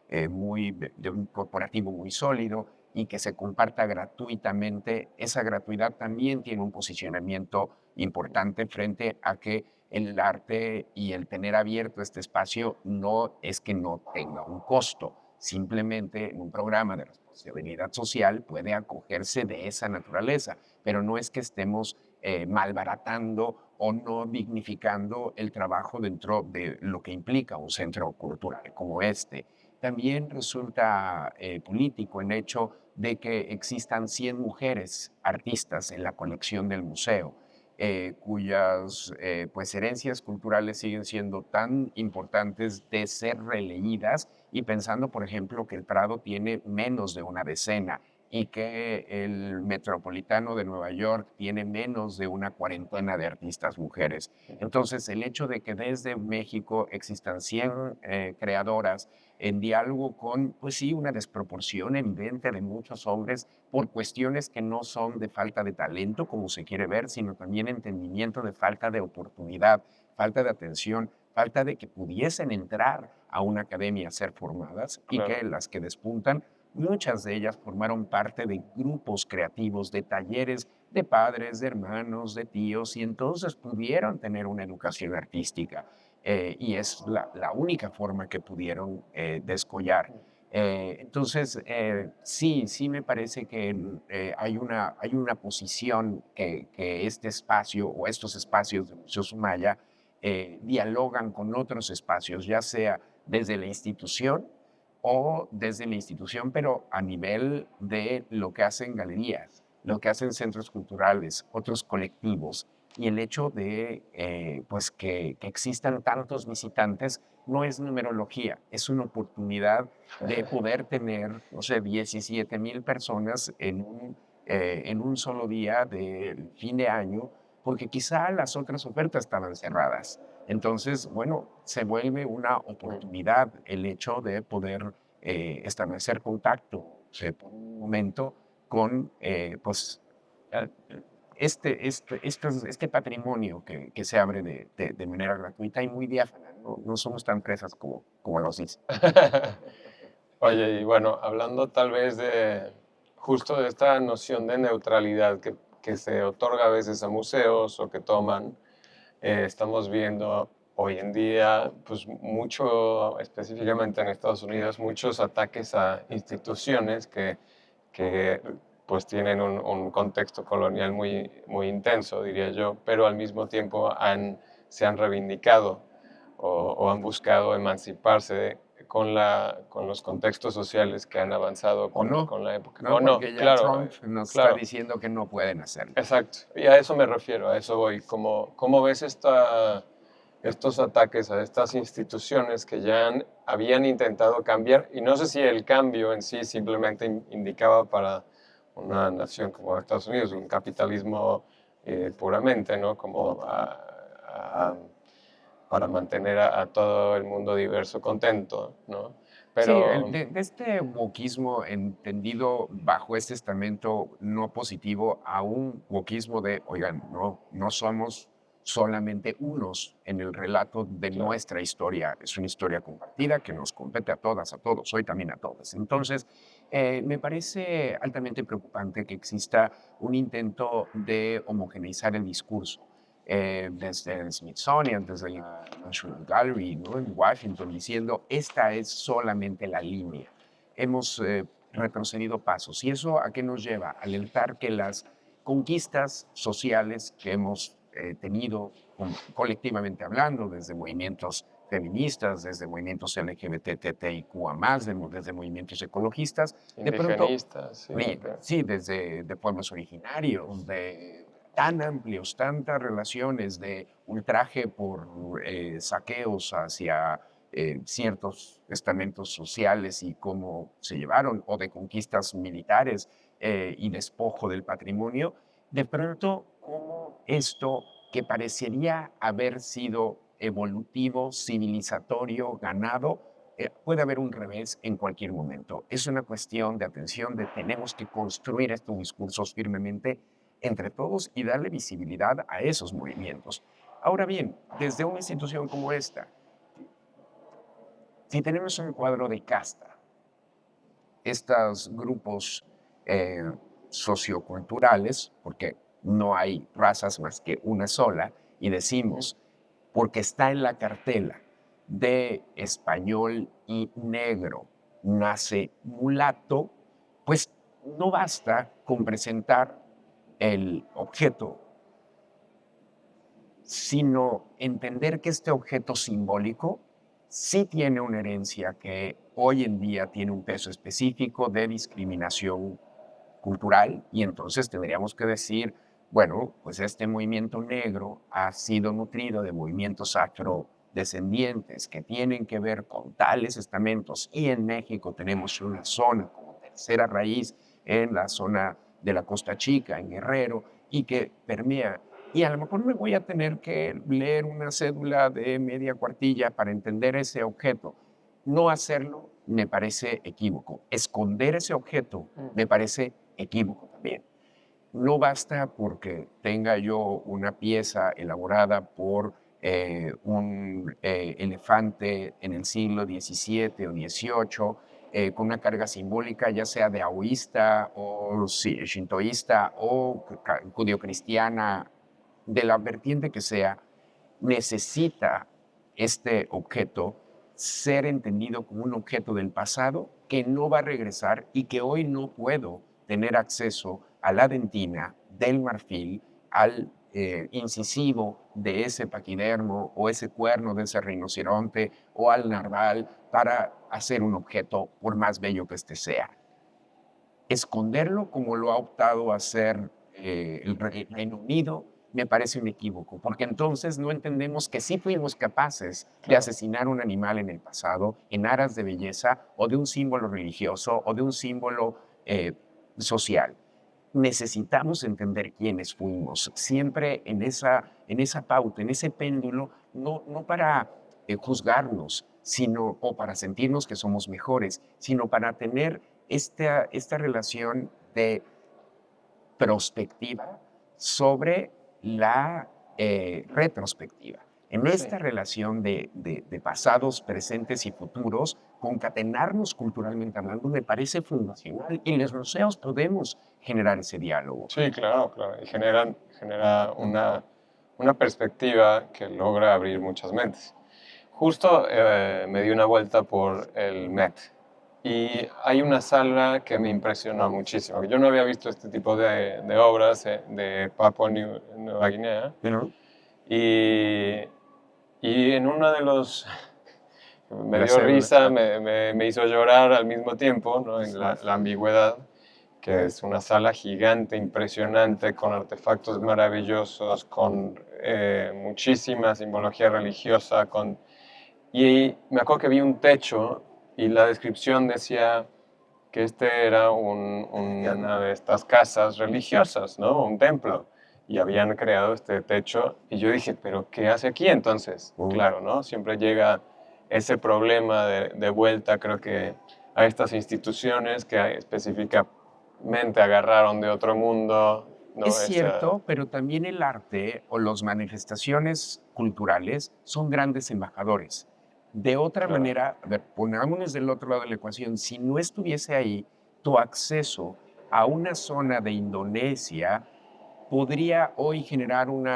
de un corporativo muy sólido, y que se comparta gratuitamente, esa gratuidad también tiene un posicionamiento importante frente a que el arte y el tener abierto este espacio no es que no tenga un costo, simplemente en un programa de responsabilidad social puede acogerse de esa naturaleza, pero no es que estemos malbaratando o no dignificando el trabajo dentro de lo que implica un centro cultural como este. También resulta político el hecho de que existan 100 mujeres artistas en la colección del museo, cuyas pues herencias culturales siguen siendo tan importantes de ser releídas y pensando, por ejemplo, que el Prado tiene menos de una decena. y que el Metropolitano de Nueva York tiene menos de una cuarentena de artistas mujeres. Entonces, el hecho de que desde México existan 100 creadoras en diálogo con, pues sí, una desproporción evidente de muchos hombres por cuestiones que no son de falta de talento, como se quiere ver, sino también entendimiento de falta de oportunidad, falta de atención, falta de que pudiesen entrar a una academia a ser formadas y que
Claro.
las que despuntan, muchas de ellas formaron parte de grupos creativos, de talleres de padres, de hermanos, de tíos, y entonces pudieron tener una educación artística. Y es la única forma que pudieron descollar. Entonces, sí me parece que hay una posición que este espacio o estos espacios de Museo Sumaya dialogan con otros espacios, ya sea desde la institución o desde la institución, pero a nivel de lo que hacen galerías, lo que hacen centros culturales, otros colectivos. Y el hecho de pues que existan tantos visitantes no es numerología, es una oportunidad de poder tener, no sé, 17,000 personas en un solo día del fin de año, porque quizá las otras ofertas estaban cerradas. Entonces, bueno, se vuelve una oportunidad el hecho de poder establecer contacto por un momento con, pues, eh, este patrimonio que se abre de manera gratuita y muy diáfana. No somos tan presas como nos dicen.
Oye, y bueno, hablando tal vez de justo de esta noción de neutralidad que se otorga a veces a museos o que toman, estamos viendo hoy en día, pues mucho, específicamente en Estados Unidos, muchos ataques a instituciones que pues tienen un contexto colonial muy intenso, diría yo, pero al mismo tiempo se han reivindicado o han buscado emanciparse con los contextos sociales que han avanzado
O no,
con la época.
¿no?
O no,
Porque ya
claro,
Trump nos está
claro,
diciendo que no pueden hacerlo.
exacto. Y a eso me refiero, a eso voy. ¿Cómo ves estos ataques a estas instituciones que ya habían intentado cambiar? Y no sé si el cambio en sí simplemente indicaba para una nación como Estados Unidos, un capitalismo puramente, ¿no? Como a- para mantener a todo el mundo diverso contento, ¿no?
Sí,
Pero,
de este wokismo entendido bajo este estamento no positivo a un wokismo de, oigan, no somos solamente unos en el relato de
claro,
nuestra historia, es una historia compartida que nos compete a todas, a todos, hoy también a todas. Entonces, me parece altamente preocupante que exista un intento de homogeneizar el discurso desde el Smithsonian, desde la National Gallery, ¿no? En Washington, diciendo, esta es solamente la línea. Hemos retrocedido pasos. ¿Y eso a qué nos lleva? A alertar que las conquistas sociales que hemos tenido colectivamente hablando, desde movimientos feministas, desde movimientos LGBTTIQA+, desde movimientos ecologistas, de pronto,
indigenistas, sí,
sí, desde de pueblos originarios, de tan amplios, tantas relaciones de ultraje por saqueos hacia ciertos estamentos sociales y cómo se llevaron, o de conquistas militares y despojo del patrimonio, de pronto, como esto que parecería haber sido evolutivo, civilizatorio, ganado, puede haber un revés en cualquier momento. Es una cuestión de atención, de tenemos que construir estos discursos firmemente entre todos y darle visibilidad a esos movimientos. Ahora bien, desde una institución como esta, si tenemos un cuadro de casta, estos grupos eh, socioculturales, porque no hay razas más que una sola, y decimos, porque está en la cartela de español y negro, nace mulato, pues no basta con presentar el objeto, sino entender que este objeto simbólico sí tiene una herencia que hoy en día tiene un peso específico de discriminación cultural, y entonces tendríamos que decir, bueno, pues este movimiento negro ha sido nutrido de movimientos afrodescendientes que tienen que ver con tales estamentos, y en México tenemos una zona como tercera raíz en la zona de la Costa Chica, en Guerrero, y que permea. Y a lo mejor me voy a tener que leer una cédula de media cuartilla para entender ese objeto. No hacerlo me parece equívoco. Esconder ese objeto me parece equívoco también. No basta porque tenga yo una pieza elaborada por un elefante en el siglo XVII o XVIII, con una carga simbólica, ya sea de daoísta o shintoísta o judio-cristiana, de la vertiente que sea, necesita este objeto ser entendido como un objeto del pasado que no va a regresar y que hoy no puedo tener acceso a la dentina del marfil, al incisivo de ese paquidermo o ese cuerno de ese rinoceronte o al narval para hacer un objeto por más bello que este sea. Esconderlo como lo ha optado a hacer el Reino Unido me parece un equívoco, porque entonces no entendemos que sí fuimos capaces de asesinar un animal en el pasado en aras de belleza o de un símbolo religioso o de un símbolo social. Necesitamos entender quiénes fuimos, siempre en esa pauta, en ese péndulo, no para juzgarnos, sino, o para sentirnos que somos mejores, sino para tener esta relación de prospectiva sobre la retrospectiva. En esta relación de pasados, presentes y futuros, concatenarnos culturalmente hablando me parece fundacional y en los museos podemos generar ese diálogo.
Sí, claro, claro. Y genera una perspectiva que logra abrir muchas mentes. Justo me di una vuelta por el Met y hay una sala que me impresionó muchísimo. Yo no había visto este tipo de obras de Papua Nueva Guinea.
¿No?
Y, y en uno de los... Me
La
dio
cédula.
risa, me hizo llorar al mismo tiempo, ¿no? En la ambigüedad, que es una sala gigante, impresionante, con artefactos maravillosos, con muchísima simbología religiosa, y me acuerdo que vi un techo y la descripción decía que este era una de estas casas religiosas, ¿no? Un templo. Y habían creado este techo y yo dije, ¿pero qué hace aquí entonces? Claro, ¿no? Siempre llega ese problema de vuelta, creo que a estas instituciones que específicamente agarraron de otro mundo, ¿no?
Es cierto, pero también el arte o las manifestaciones culturales son grandes embajadores. De otra manera, a ver, pongámonos del otro lado de la ecuación, si no estuviese ahí, tu acceso a una zona de Indonesia podría hoy generar un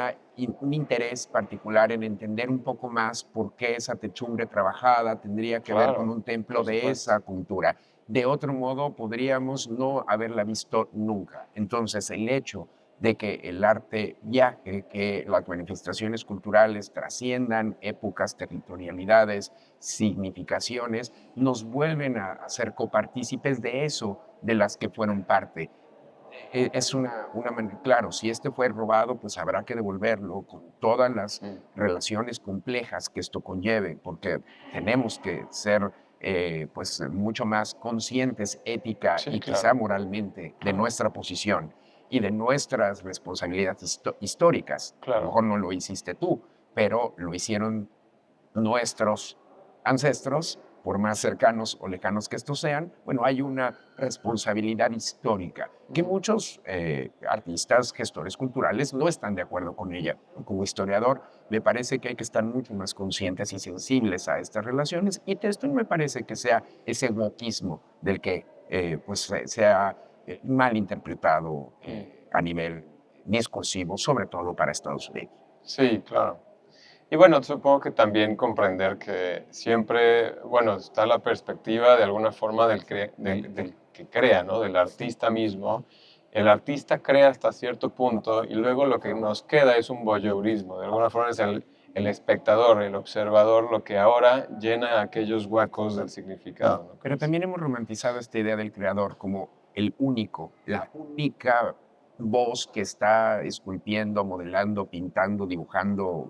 interés particular en entender un poco más por qué esa techumbre trabajada tendría que ver con un templo de esa cultura. De otro modo, podríamos no haberla visto nunca. Entonces, el hecho de que el arte viaje, que las manifestaciones culturales trasciendan épocas, territorialidades, significaciones, nos vuelven a ser copartícipes de eso, de las que fueron parte. Es una manera, claro, si este fue robado, pues habrá que devolverlo con todas las relaciones complejas que esto conlleve, porque tenemos que ser pues mucho más conscientes ética y quizá moralmente de nuestra posición y de nuestras responsabilidades históricas. A lo mejor no lo hiciste tú, pero lo hicieron nuestros ancestros, por más cercanos o lejanos que estos sean. Bueno, hay una responsabilidad histórica que muchos artistas, gestores culturales no están de acuerdo con ella. Como historiador, me parece que hay que estar mucho más conscientes y sensibles a estas relaciones, y esto no me parece que sea ese wokismo del que pues sea mal interpretado a nivel discursivo, sobre todo para Estados Unidos.
Sí, claro. Y bueno, supongo que también comprender que siempre, bueno, está la perspectiva de alguna forma del que crea, ¿no? Del artista mismo. El artista crea hasta cierto punto y luego lo que nos queda es un voyeurismo. De alguna forma es el espectador, el observador, lo que ahora llena aquellos huecos del significado, ¿no?
Pero también hemos romantizado esta idea del creador como el único, la única voz que está esculpiendo, modelando, pintando, dibujando.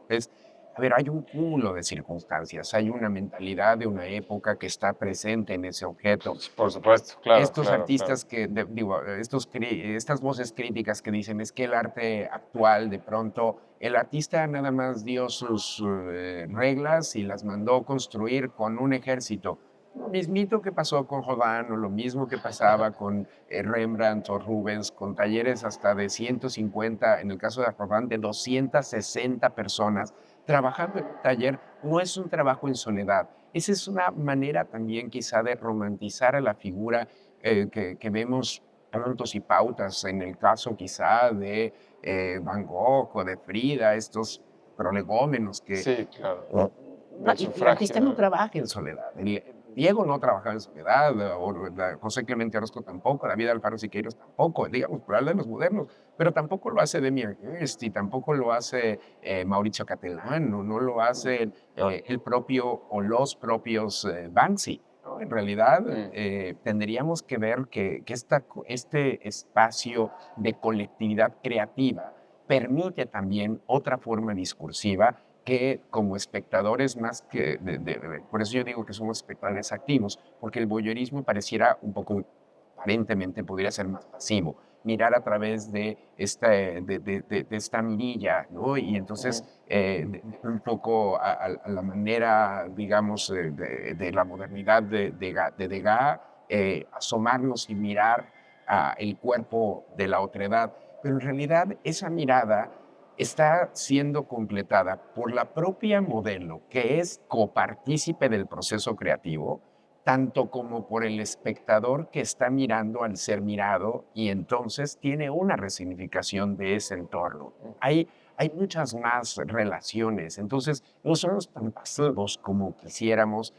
Es, a ver, hay un cúmulo de circunstancias, hay una mentalidad de una época que está presente en ese objeto.
Por supuesto, claro,
Estos
claro, claro.
artistas que, digo, estas voces críticas que dicen es que el arte actual, de pronto, el artista nada más dio sus reglas y las mandó construir con un ejército. Lo mismito que pasó con Rodin, o lo mismo que pasaba con Rembrandt o Rubens, con talleres hasta de 150, en el caso de Rodin, de 260 personas. Trabajando en un taller no es un trabajo en soledad. Esa es una manera también quizá de romantizar a la figura que vemos puntos y pautas en el caso quizá de Van Gogh o de Frida, estos prolegómenos que
Sí, claro.
Oh.
Del
El artista no
sufragio.
trabaja en soledad. Diego no trabajaba en soledad, José Clemente Orozco tampoco, David Alfaro Siqueiros tampoco, digamos, por hablar de los modernos, pero tampoco lo hace Damien Hirst y tampoco lo hace Mauricio Catelán, no lo hace el propio o los propios Banksy, ¿no? En realidad, tendríamos que ver que este espacio de colectividad creativa permite también otra forma discursiva que como espectadores más que, por eso yo digo que somos espectadores activos, porque el voyeurismo pareciera un poco, aparentemente podría ser más pasivo, mirar a través de esta mirilla, ¿no? Y entonces un poco a la manera, digamos, de la modernidad de Degas, asomarnos y mirar el cuerpo de la otredad. Pero en realidad esa mirada está siendo completada por la propia modelo, que es copartícipe del proceso creativo, tanto como por el espectador que está mirando al ser mirado y entonces tiene una resignificación de ese entorno. Hay muchas más relaciones, entonces no somos tan pasivos como quisiéramos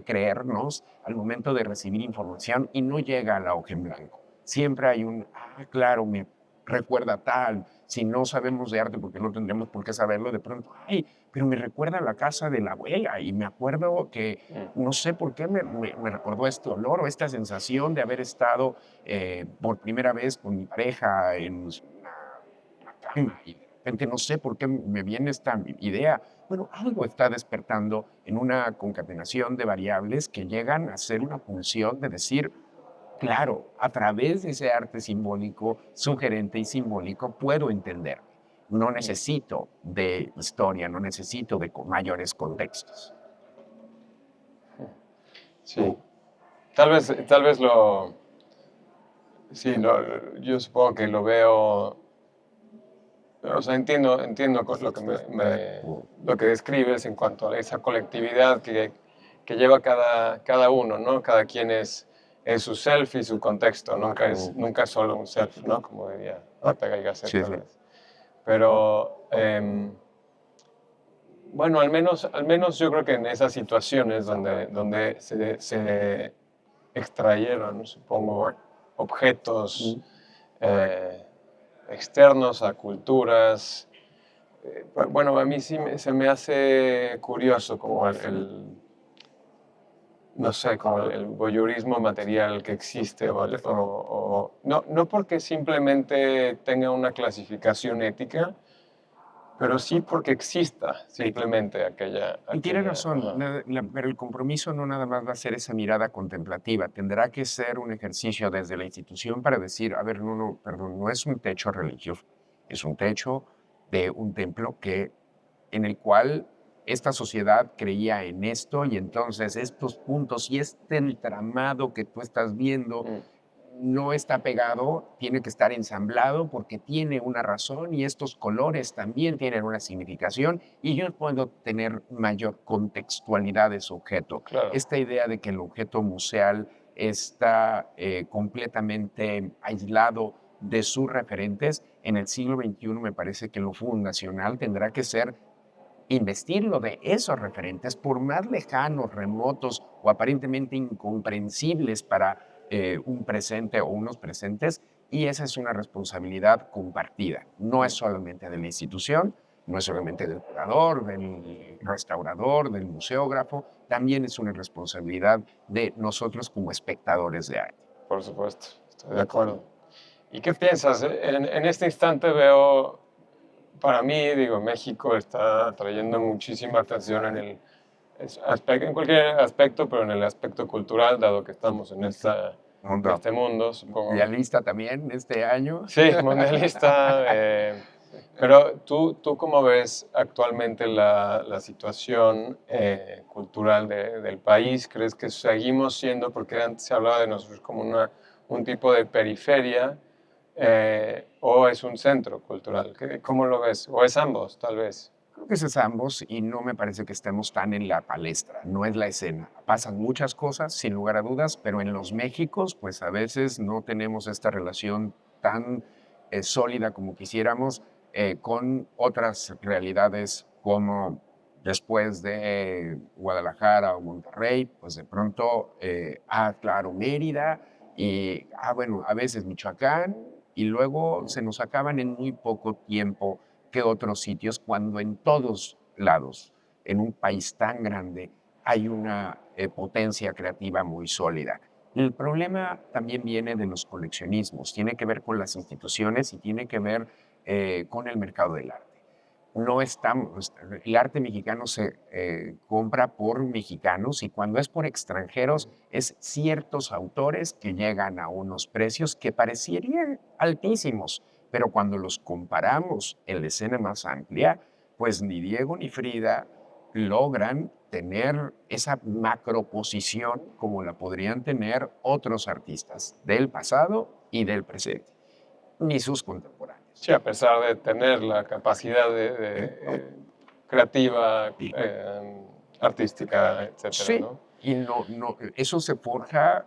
creernos al momento de recibir información y no llega a la hoja en blanco. Siempre hay claro, me recuerda tal, si no sabemos de arte, porque no tendremos por qué saberlo, de pronto, ay, pero me recuerda a la casa de la abuela y me acuerdo que, no sé por qué me recordó este olor o esta sensación de haber estado por primera vez con mi pareja en una cama y de repente no sé por qué me viene esta idea. Bueno, algo está despertando en una concatenación de variables que llegan a ser una pulsión de decir, claro, a través de ese arte simbólico, sugerente y simbólico, puedo entender. No necesito de historia, no necesito de mayores contextos.
Sí. Tal vez lo... Sí, yo supongo que lo veo... O sea, entiendo lo que, lo que describes en cuanto a esa colectividad que lleva cada uno, ¿no? Cada quien es su self y su contexto, nunca es solo un self, ¿no? Como diría Ortega y Gasset,
Sí,
tal
sí.
vez. Pero, bueno, al menos yo creo que en esas situaciones donde se extrayeron, supongo, objetos externos a culturas. Bueno, a mí sí se me hace curioso como no sé, como el voyeurismo material que existe, no porque simplemente tenga una clasificación ética, pero sí porque exista simplemente
Y tiene razón,
ajá.
pero el compromiso no nada más va a ser esa mirada contemplativa, tendrá que ser un ejercicio desde la institución para decir, a ver, perdón, no es un techo religioso, es un techo de un templo en el cual esta sociedad creía en esto y entonces estos puntos y este entramado que tú estás viendo no está pegado, tiene que estar ensamblado porque tiene una razón y estos colores también tienen una significación y yo puedo tener mayor contextualidad de su objeto.
Claro.
Esta idea de que el objeto museal está completamente aislado de sus referentes, en el siglo XXI me parece que lo fundacional tendrá que ser investirlo de esos referentes, por más lejanos, remotos o aparentemente incomprensibles para un presente o unos presentes, y esa es una responsabilidad compartida. No es solamente de la institución, no es solamente del curador, del restaurador, del museógrafo, también es una responsabilidad de nosotros como espectadores de arte.
Por supuesto, estoy de acuerdo. ¿Y qué piensas? En este instante veo para mí, digo, México está atrayendo muchísima atención en cualquier aspecto, pero en el aspecto cultural, dado que estamos en
Mundo.
este mundo, supongo.
Mundialista también este año.
Sí, mundialista. Pero ¿tú cómo ves actualmente la situación cultural del país? ¿Crees que seguimos siendo, porque antes se hablaba de nosotros como un tipo de periferia, o es un centro cultural? ¿Cómo lo ves? ¿O es ambos, tal vez?
Creo que es ambos y no me parece que estemos tan en la palestra, no es la escena. Pasan muchas cosas, sin lugar a dudas, pero en los Méxicos, pues a veces no tenemos esta relación tan sólida como quisiéramos con otras realidades como después de Guadalajara o Monterrey, pues de pronto, claro, Mérida y, bueno, a veces Michoacán y luego se nos acaban en muy poco tiempo que otros sitios, cuando en todos lados, en un país tan grande, hay una potencia creativa muy sólida. El problema también viene de los coleccionismos, tiene que ver con las instituciones y tiene que ver con el mercado del arte. No estamos, el arte mexicano se compra por mexicanos y cuando es por extranjeros es ciertos autores que llegan a unos precios que parecerían altísimos, pero cuando los comparamos en la escena más amplia, pues ni Diego ni Frida logran tener esa macroposición como la podrían tener otros artistas del pasado y del presente, ni sus contemporáneos.
Sí, a pesar de tener la capacidad creativa,
Sí.
artística, etcétera,
Sí,
¿no?
y eso se forja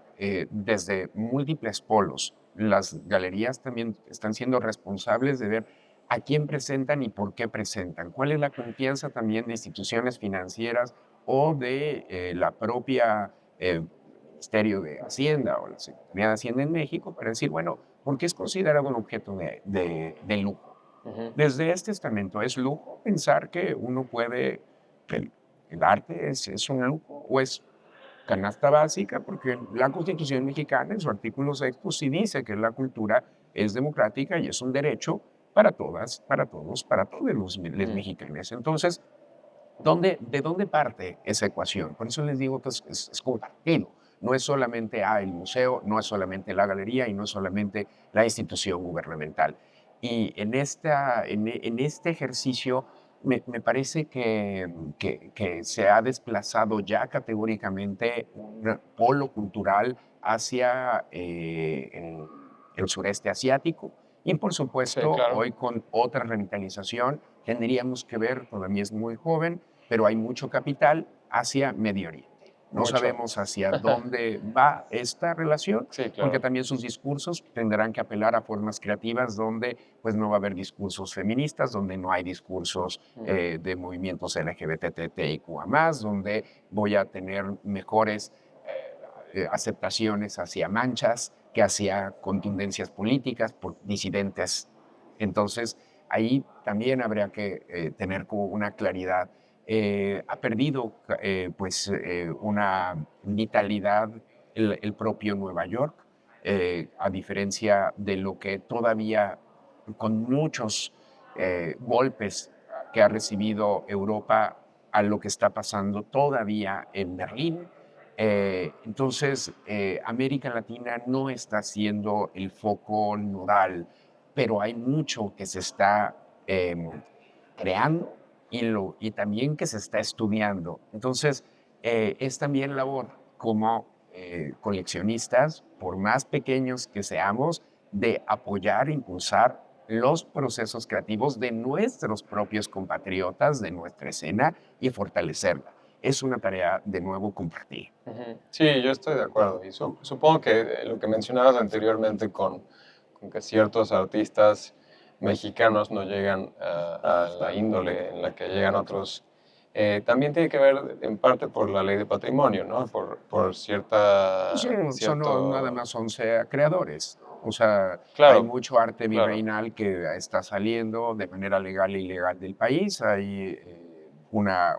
desde múltiples polos. Las galerías también están siendo responsables de ver a quién presentan y por qué presentan. ¿Cuál es la confianza también de instituciones financieras o de la propia Ministerio de Hacienda o la Secretaría de Hacienda en México para decir, bueno, ¿por qué es considerado un objeto de lujo?
Ujú.
Desde este estamento es lujo pensar que uno puede, que el arte es un lujo o es canasta básica, porque la Constitución mexicana en su artículo 6 pues, sí dice que la cultura es democrática y es un derecho para todas, para todos, para todos los mexicanos. Entonces, ¿de dónde parte esa ecuación? Por eso les digo que es compartido. No es solamente el museo, no es solamente la galería y no es solamente la institución gubernamental. Y en este ejercicio me parece que se ha desplazado ya categóricamente un polo cultural hacia el sureste asiático. Y por
Sí,
supuesto,
claro.
hoy con otra revitalización tendríamos que ver, todavía es muy joven, pero hay mucho capital hacia Medio Oriente. No
Mucho.
sabemos hacia dónde va esta relación,
Sí,
porque
claro.
también sus discursos tendrán que apelar a formas creativas donde pues no va a haber discursos feministas, donde no hay discursos de movimientos LGBTIQA+, donde voy a tener mejores aceptaciones hacia manchas que hacia contundencias políticas por disidentes. Entonces, ahí también habría que tener como una claridad. Ha perdido pues una vitalidad el propio Nueva York, a diferencia de lo que todavía con muchos golpes que ha recibido Europa a lo que está pasando todavía en Berlín. Entonces, América Latina no está siendo el foco nodal, pero hay mucho que se está creando y también que se está estudiando. Entonces, es también labor como coleccionistas, por más pequeños que seamos, de apoyar, impulsar los procesos creativos de nuestros propios compatriotas, de nuestra escena y fortalecerla. Es una tarea de nuevo compartida.
Ujú. Sí, yo estoy de acuerdo. Y supongo que lo que mencionabas anteriormente con que ciertos artistas mexicanos no llegan a la índole en la que llegan otros, también tiene que ver en parte por la ley de patrimonio, ¿no? Por
Son nada
cierto...
más 11 creadores. O sea, hay
Claro,
mucho arte
claro.
virreinal que está saliendo de manera legal e ilegal del país. Hay una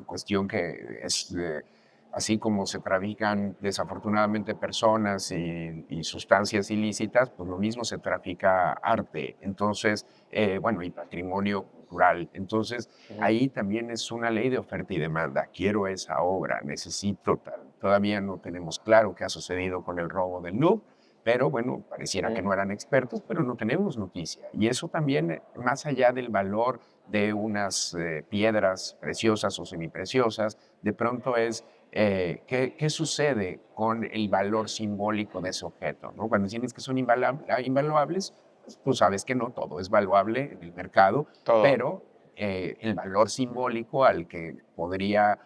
cuestión que es así como se trafican desafortunadamente personas y sustancias ilícitas, pues lo mismo se trafica arte, entonces, bueno, y patrimonio cultural. Entonces,
Ujú.
ahí también es una ley de oferta y demanda. Quiero esa obra, necesito tal. Todavía no tenemos claro qué ha sucedido con el robo del Louvre, pero bueno, pareciera que
Ujú.
no eran expertos, pero no tenemos noticia. Y eso también, más allá del valor de unas piedras preciosas o semipreciosas, de pronto es ¿qué sucede con el valor simbólico de ese objeto? ¿No? Cuando tienes que son invaluables, pues, tú sabes que no todo es valuable en el mercado,
Todo.
pero el valor simbólico al que podría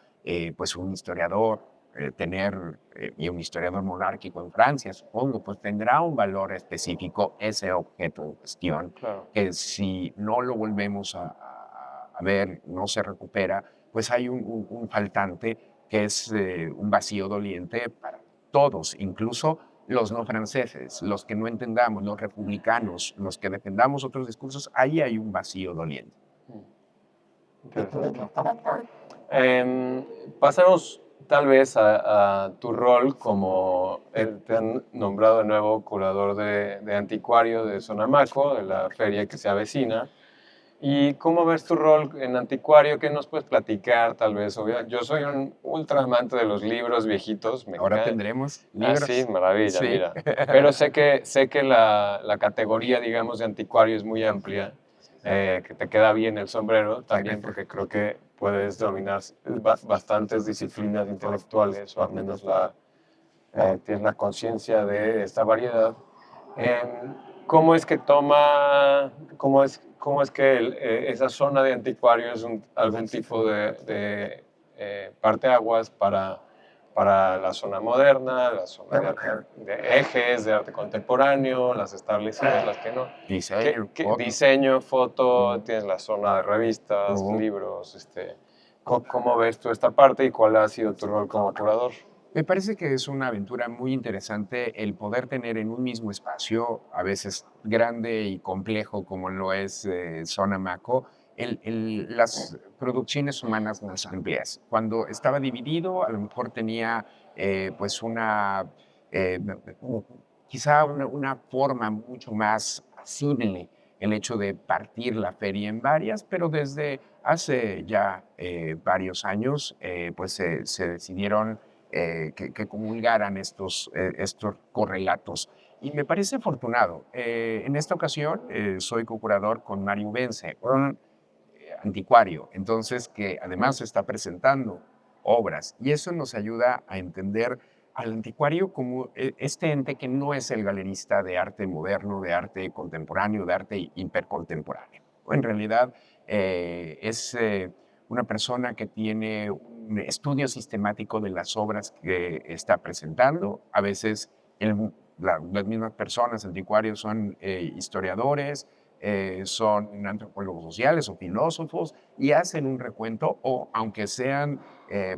pues un historiador tener, y un historiador monárquico en Francia, supongo, pues tendrá un valor específico ese objeto en cuestión,
Claro.
que si no lo volvemos a ver, no se recupera, pues hay un faltante que es un vacío doliente para todos, incluso los no franceses, los que no entendamos, los republicanos, los que defendamos otros discursos, ahí hay un vacío doliente.
Mm. Interesante. Em, Pasemos tal vez a tu rol como te han nombrado de nuevo curador de anticuario de Sonamaco, de la feria que se avecina. ¿Y cómo ves tu rol en anticuario? ¿Qué nos puedes platicar tal vez? Yo soy un ultra amante de los libros viejitos, me
Ahora
cae.
tendremos
Ah, sí,
libros.
maravilla,
Sí.
mira. Pero sé que la categoría, digamos, de anticuario es muy amplia, que te queda bien el sombrero también, porque creo que puedes dominar bastantes disciplinas intelectuales, o al menos tienes la conciencia de esta variedad. ¿Cómo es que cómo es que esa zona de anticuario es algún tipo de parteaguas para la zona moderna, la zona de ejes, de arte contemporáneo, las establecidas, las que no?
Diseño,
¿Qué
foto.
diseño, foto,
Ujú,
tienes la zona de revistas,
ujú.
libros, ¿cómo ves tú esta parte y cuál ha sido tu rol como curador?
Me parece que es una aventura muy interesante el poder tener en un mismo espacio, a veces grande y complejo como lo es Sonamaco, las producciones humanas más amplias. Cuando estaba dividido, a lo mejor tenía pues eh, quizá una forma mucho más asible el hecho de partir la feria en varias, pero desde hace ya varios años pues se decidieron que comulgaran estos correlatos. Y me parece afortunado. En esta ocasión soy co-curador con Mario Vence, un anticuario, entonces que además está presentando obras. Y eso nos ayuda a entender al anticuario como este ente que no es el galerista de arte moderno, de arte contemporáneo, de arte hipercontemporáneo. En realidad es una persona que tiene un estudio sistemático de las obras que está presentando. A veces las mismas personas, anticuarios, son historiadores, son antropólogos sociales o filósofos y hacen un recuento o, aunque sean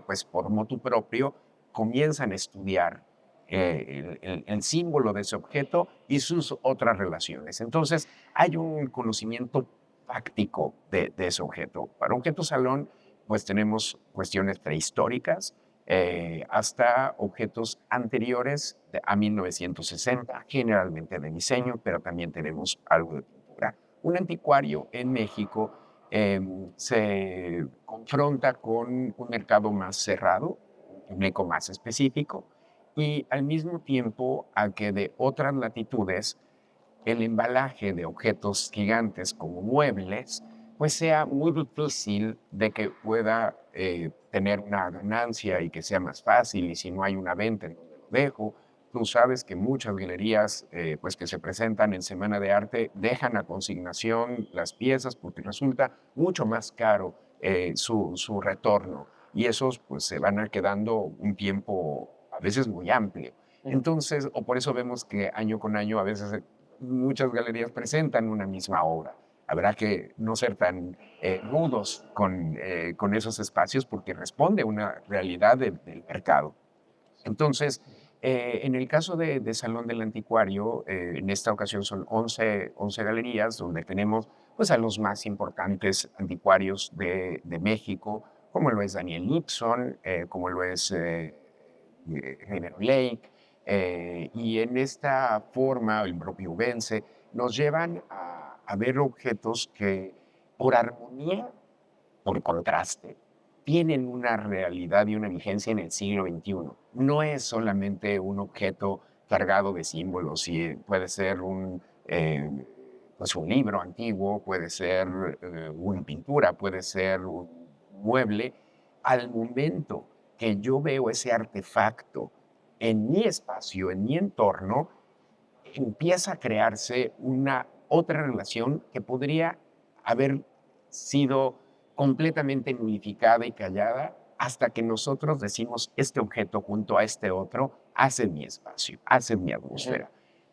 pues por motu propio, comienzan a estudiar el símbolo de ese objeto y sus otras relaciones. Entonces, hay un conocimiento fáctico de ese objeto. Para un objeto salón, pues tenemos cuestiones prehistóricas, hasta objetos anteriores a 1960, generalmente de diseño, pero también tenemos algo de pintura. Un anticuario en México se confronta con un mercado más cerrado, un eco más específico, y al mismo tiempo a que de otras latitudes el embalaje de objetos gigantes como muebles, pues sea muy difícil de que pueda tener una ganancia y que sea más fácil, y si no hay una venta en donde lo dejo. Tú sabes que muchas galerías pues que se presentan en Semana de Arte dejan a consignación las piezas porque resulta mucho más caro su retorno, y esos pues se van a quedando un tiempo a veces muy amplio. Entonces, o por eso vemos que año con año a veces muchas galerías presentan una misma obra. Habrá que no ser tan rudos con esos espacios porque responde a una realidad del mercado. Entonces, en el caso de Salón del Anticuario, en esta ocasión son 11 galerías donde tenemos pues, a los más importantes anticuarios de México, como lo es Daniel Nixon, como lo es Rivero Lake, y en esta forma, el propio Vence, nos llevan a ver objetos que por armonía, por contraste, tienen una realidad y una vigencia en el siglo XXI. No es solamente un objeto cargado de símbolos, y puede ser pues un libro antiguo, puede ser una pintura, puede ser un mueble. Al momento que yo veo ese artefacto en mi espacio, en mi entorno, empieza a crearse una otra relación que podría haber sido completamente nulificada y callada hasta que nosotros decimos: este objeto junto a este otro hace mi espacio, hace mi atmósfera.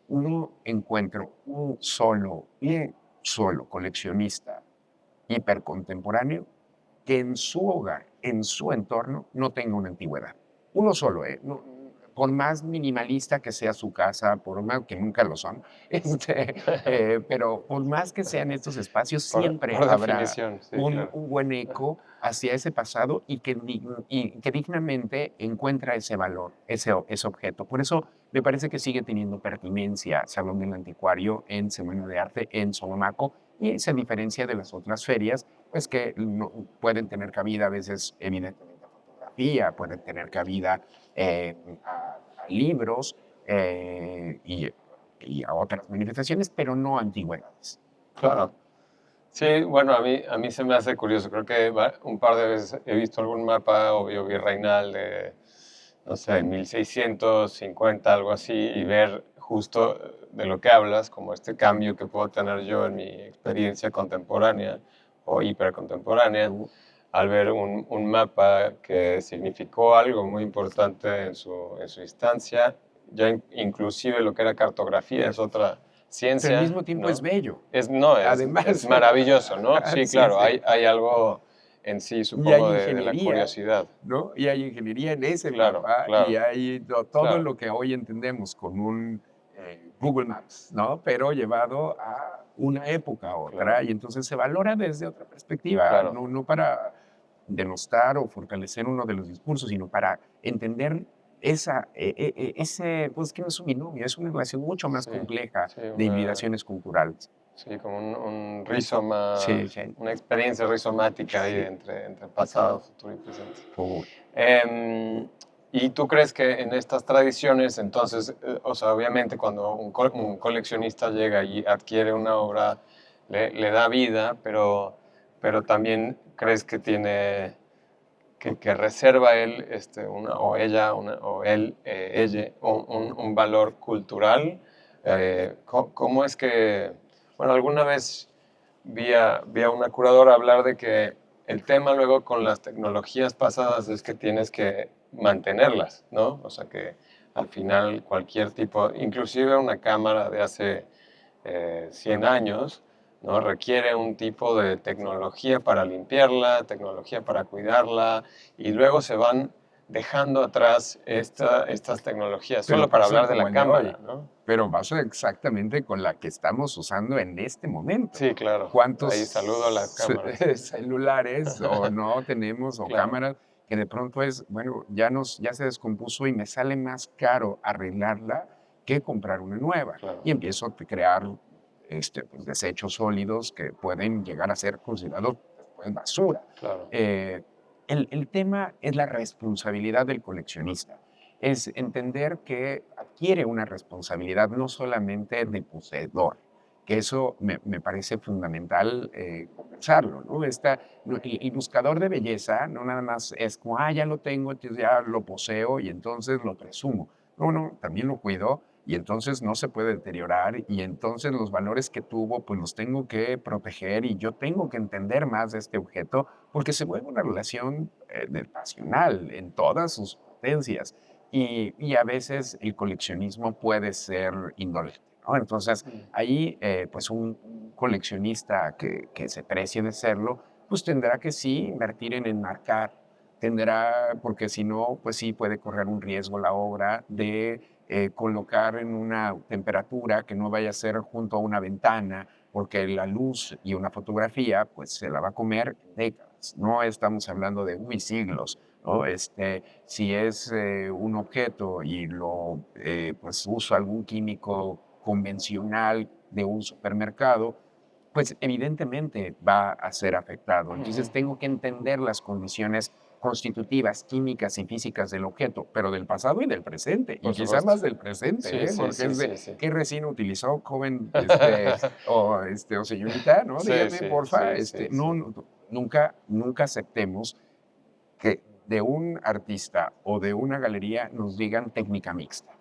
No encuentro un solo coleccionista hipercontemporáneo que en su hogar, en su entorno, no tenga una antigüedad. Uno solo, ¿eh? Por más minimalista que sea su casa, por más que nunca lo son, pero por más que sean estos espacios, siempre
por
habrá
definición, sí,
un,
claro.
un buen eco hacia ese pasado y que dignamente encuentra ese valor, ese objeto. Por eso me parece que sigue teniendo pertinencia Salón del Anticuario en Semana de Arte en Sonomaco, y se diferencia de las otras ferias, pues que pueden tener cabida a veces, evidentemente, a fotografía, pueden tener cabida a libros y a otras manifestaciones, pero no antigüedades.
Claro. Sí, bueno, a mí se me hace curioso. Creo que un par de veces he visto algún mapa obvio virreinal de, no sé, 1650, algo así, y ver justo de lo que hablas, como este cambio que puedo tener yo en mi experiencia contemporánea o hipercontemporánea, al ver un mapa que significó algo muy importante en su instancia. Ya inclusive lo que era cartografía es otra
Pero al
ciencia,
mismo tiempo es
¿no?
bello.
No, es
Además,
maravilloso, ¿no? Sí,
sí,
claro,
sí.
hay algo en sí,
Y hay
supongo, de la
ingeniería,
curiosidad.
¿no? Y hay ingeniería en ese
Claro,
mapa, y
claro,
hay todo
claro,
lo que hoy entendemos con un Google Maps, ¿no? Pero llevado a una época a otra,
claro,
y entonces se valora desde otra perspectiva,
claro.
no para denostar o fortalecer uno de los discursos, sino para entender ese, pues que no es un binomio, es una relación mucho más
Sí,
compleja
sí,
de hibridaciones culturales.
sí, como un rizoma,
Sí, sí,
una experiencia rizomática ahí
sí.
entre pasado, futuro y presente.
Uy.
¿Y tú crees que en estas tradiciones, entonces, o sea, obviamente cuando un coleccionista llega y adquiere una obra, le da vida, pero también crees que tiene, que reserva él, o ella, o él, ella, un valor cultural? ¿Cómo es que, bueno, alguna vez vi a una curadora hablar de que el tema luego con las tecnologías pasadas es que tienes que mantenerlas, ¿no? O sea que al final cualquier tipo, inclusive una cámara de hace 100 años, ¿no? Requiere un tipo de tecnología para limpiarla, tecnología para cuidarla, y luego se van dejando atrás estas tecnologías,
Pero
solo para
pasa
hablar de
como
la
el de hoy,
cámara, ¿no?
pero pasa exactamente con la que estamos usando en este momento.
Sí, claro. Ahí saludo a las
¿Cuántos
cámaras.
celulares o no tenemos, o
Claro,
cámaras, que de pronto es, bueno, ya se descompuso y me sale más caro arreglarla que comprar una nueva?
claro,
Y empiezo a crear pues, desechos sólidos que pueden llegar a ser considerados pues, basura.
claro.
Eh, el tema es la responsabilidad del coleccionista, es entender que adquiere una responsabilidad no solamente de poseedor, que eso me parece fundamental conversarlo, ¿no? El buscador de belleza no nada más es como, ya lo tengo, entonces ya lo poseo y entonces lo presumo. No, no, también lo cuido y entonces no se puede deteriorar, y entonces los valores que tuvo, pues los tengo que proteger, y yo tengo que entender más de este objeto porque se vuelve una relación pasional en todas sus potencias. Y a veces el coleccionismo puede ser indolente, ¿no? Entonces,
Mm.
ahí, pues un coleccionista que se precie de serlo, pues tendrá que sí invertir en enmarcar, tendrá, porque si no, pues sí puede correr un riesgo la obra de colocar en una temperatura que no vaya a ser junto a una ventana, porque la luz y una fotografía, pues se la va a comer en décadas. décadas, no estamos hablando de siglos, ¿no? Si es un objeto y pues uso algún químico convencional de un supermercado, pues evidentemente va a ser afectado. Entonces
Ujú.
tengo que entender las condiciones constitutivas, químicas y físicas del objeto, pero del pasado y del presente, y
Por
quizá
supuesto.
más del presente,
Sí,
¿eh?
sí,
Porque
sí,
es de,
sí, sí.
¿qué resina utilizó, joven, o señorita, ¿no?
Sí,
Dígame,
sí,
porfa,
sí, sí,
no,
sí.
nunca aceptemos que de un artista o de una galería nos digan técnica mixta.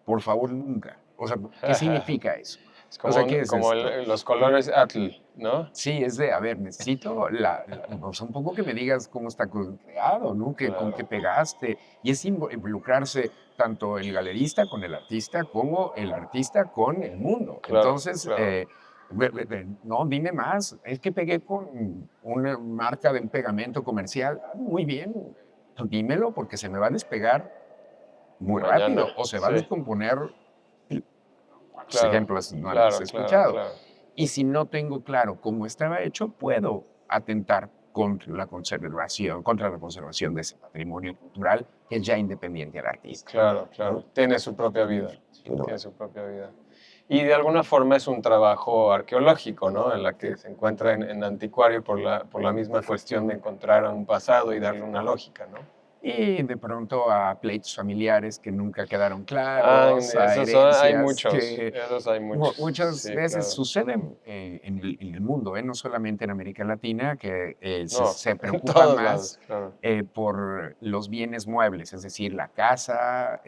Por favor, nunca. O sea, ¿qué significa eso?
Es
O sea, ¿qué es
como
esto?
los colores Atl, ¿no?
Sí, es de, a ver, necesito o sea, un poco que me digas cómo está creado, ¿no? Con qué
Claro,
pegaste. Y es involucrarse tanto el galerista con el artista como el artista con el mundo.
claro,
Entonces,
claro.
no, dime más. Es que pegué con una marca de un pegamento comercial. Muy bien, dímelo porque se me va a despegar muy
Mañana,
rápido o se va a
sí.
descomponer. ¿Cuántos
Claro,
ejemplos no hemos
claro, claro,
escuchado?
claro.
Y si no tengo claro cómo estaba hecho, puedo atentar contra la conservación de ese patrimonio cultural que es ya independiente al artista,
Claro,
¿no?
claro. Tiene su propia vida.
Sin duda.
Tiene su propia vida. Y de alguna forma es un trabajo arqueológico, ¿no? En la que se encuentra en anticuario por la misma cuestión de encontrar un pasado y darle una lógica, ¿no?
Y de pronto a pleitos familiares que nunca quedaron
Ah,
claros, a
hay
herencias
muchos,
que
esos hay muchos.
muchas
Sí,
veces
claro.
suceden en el mundo, no solamente en América Latina, que
No,
se
en
preocupa
todos
más
lados, claro.
por los bienes muebles, es decir, la casa,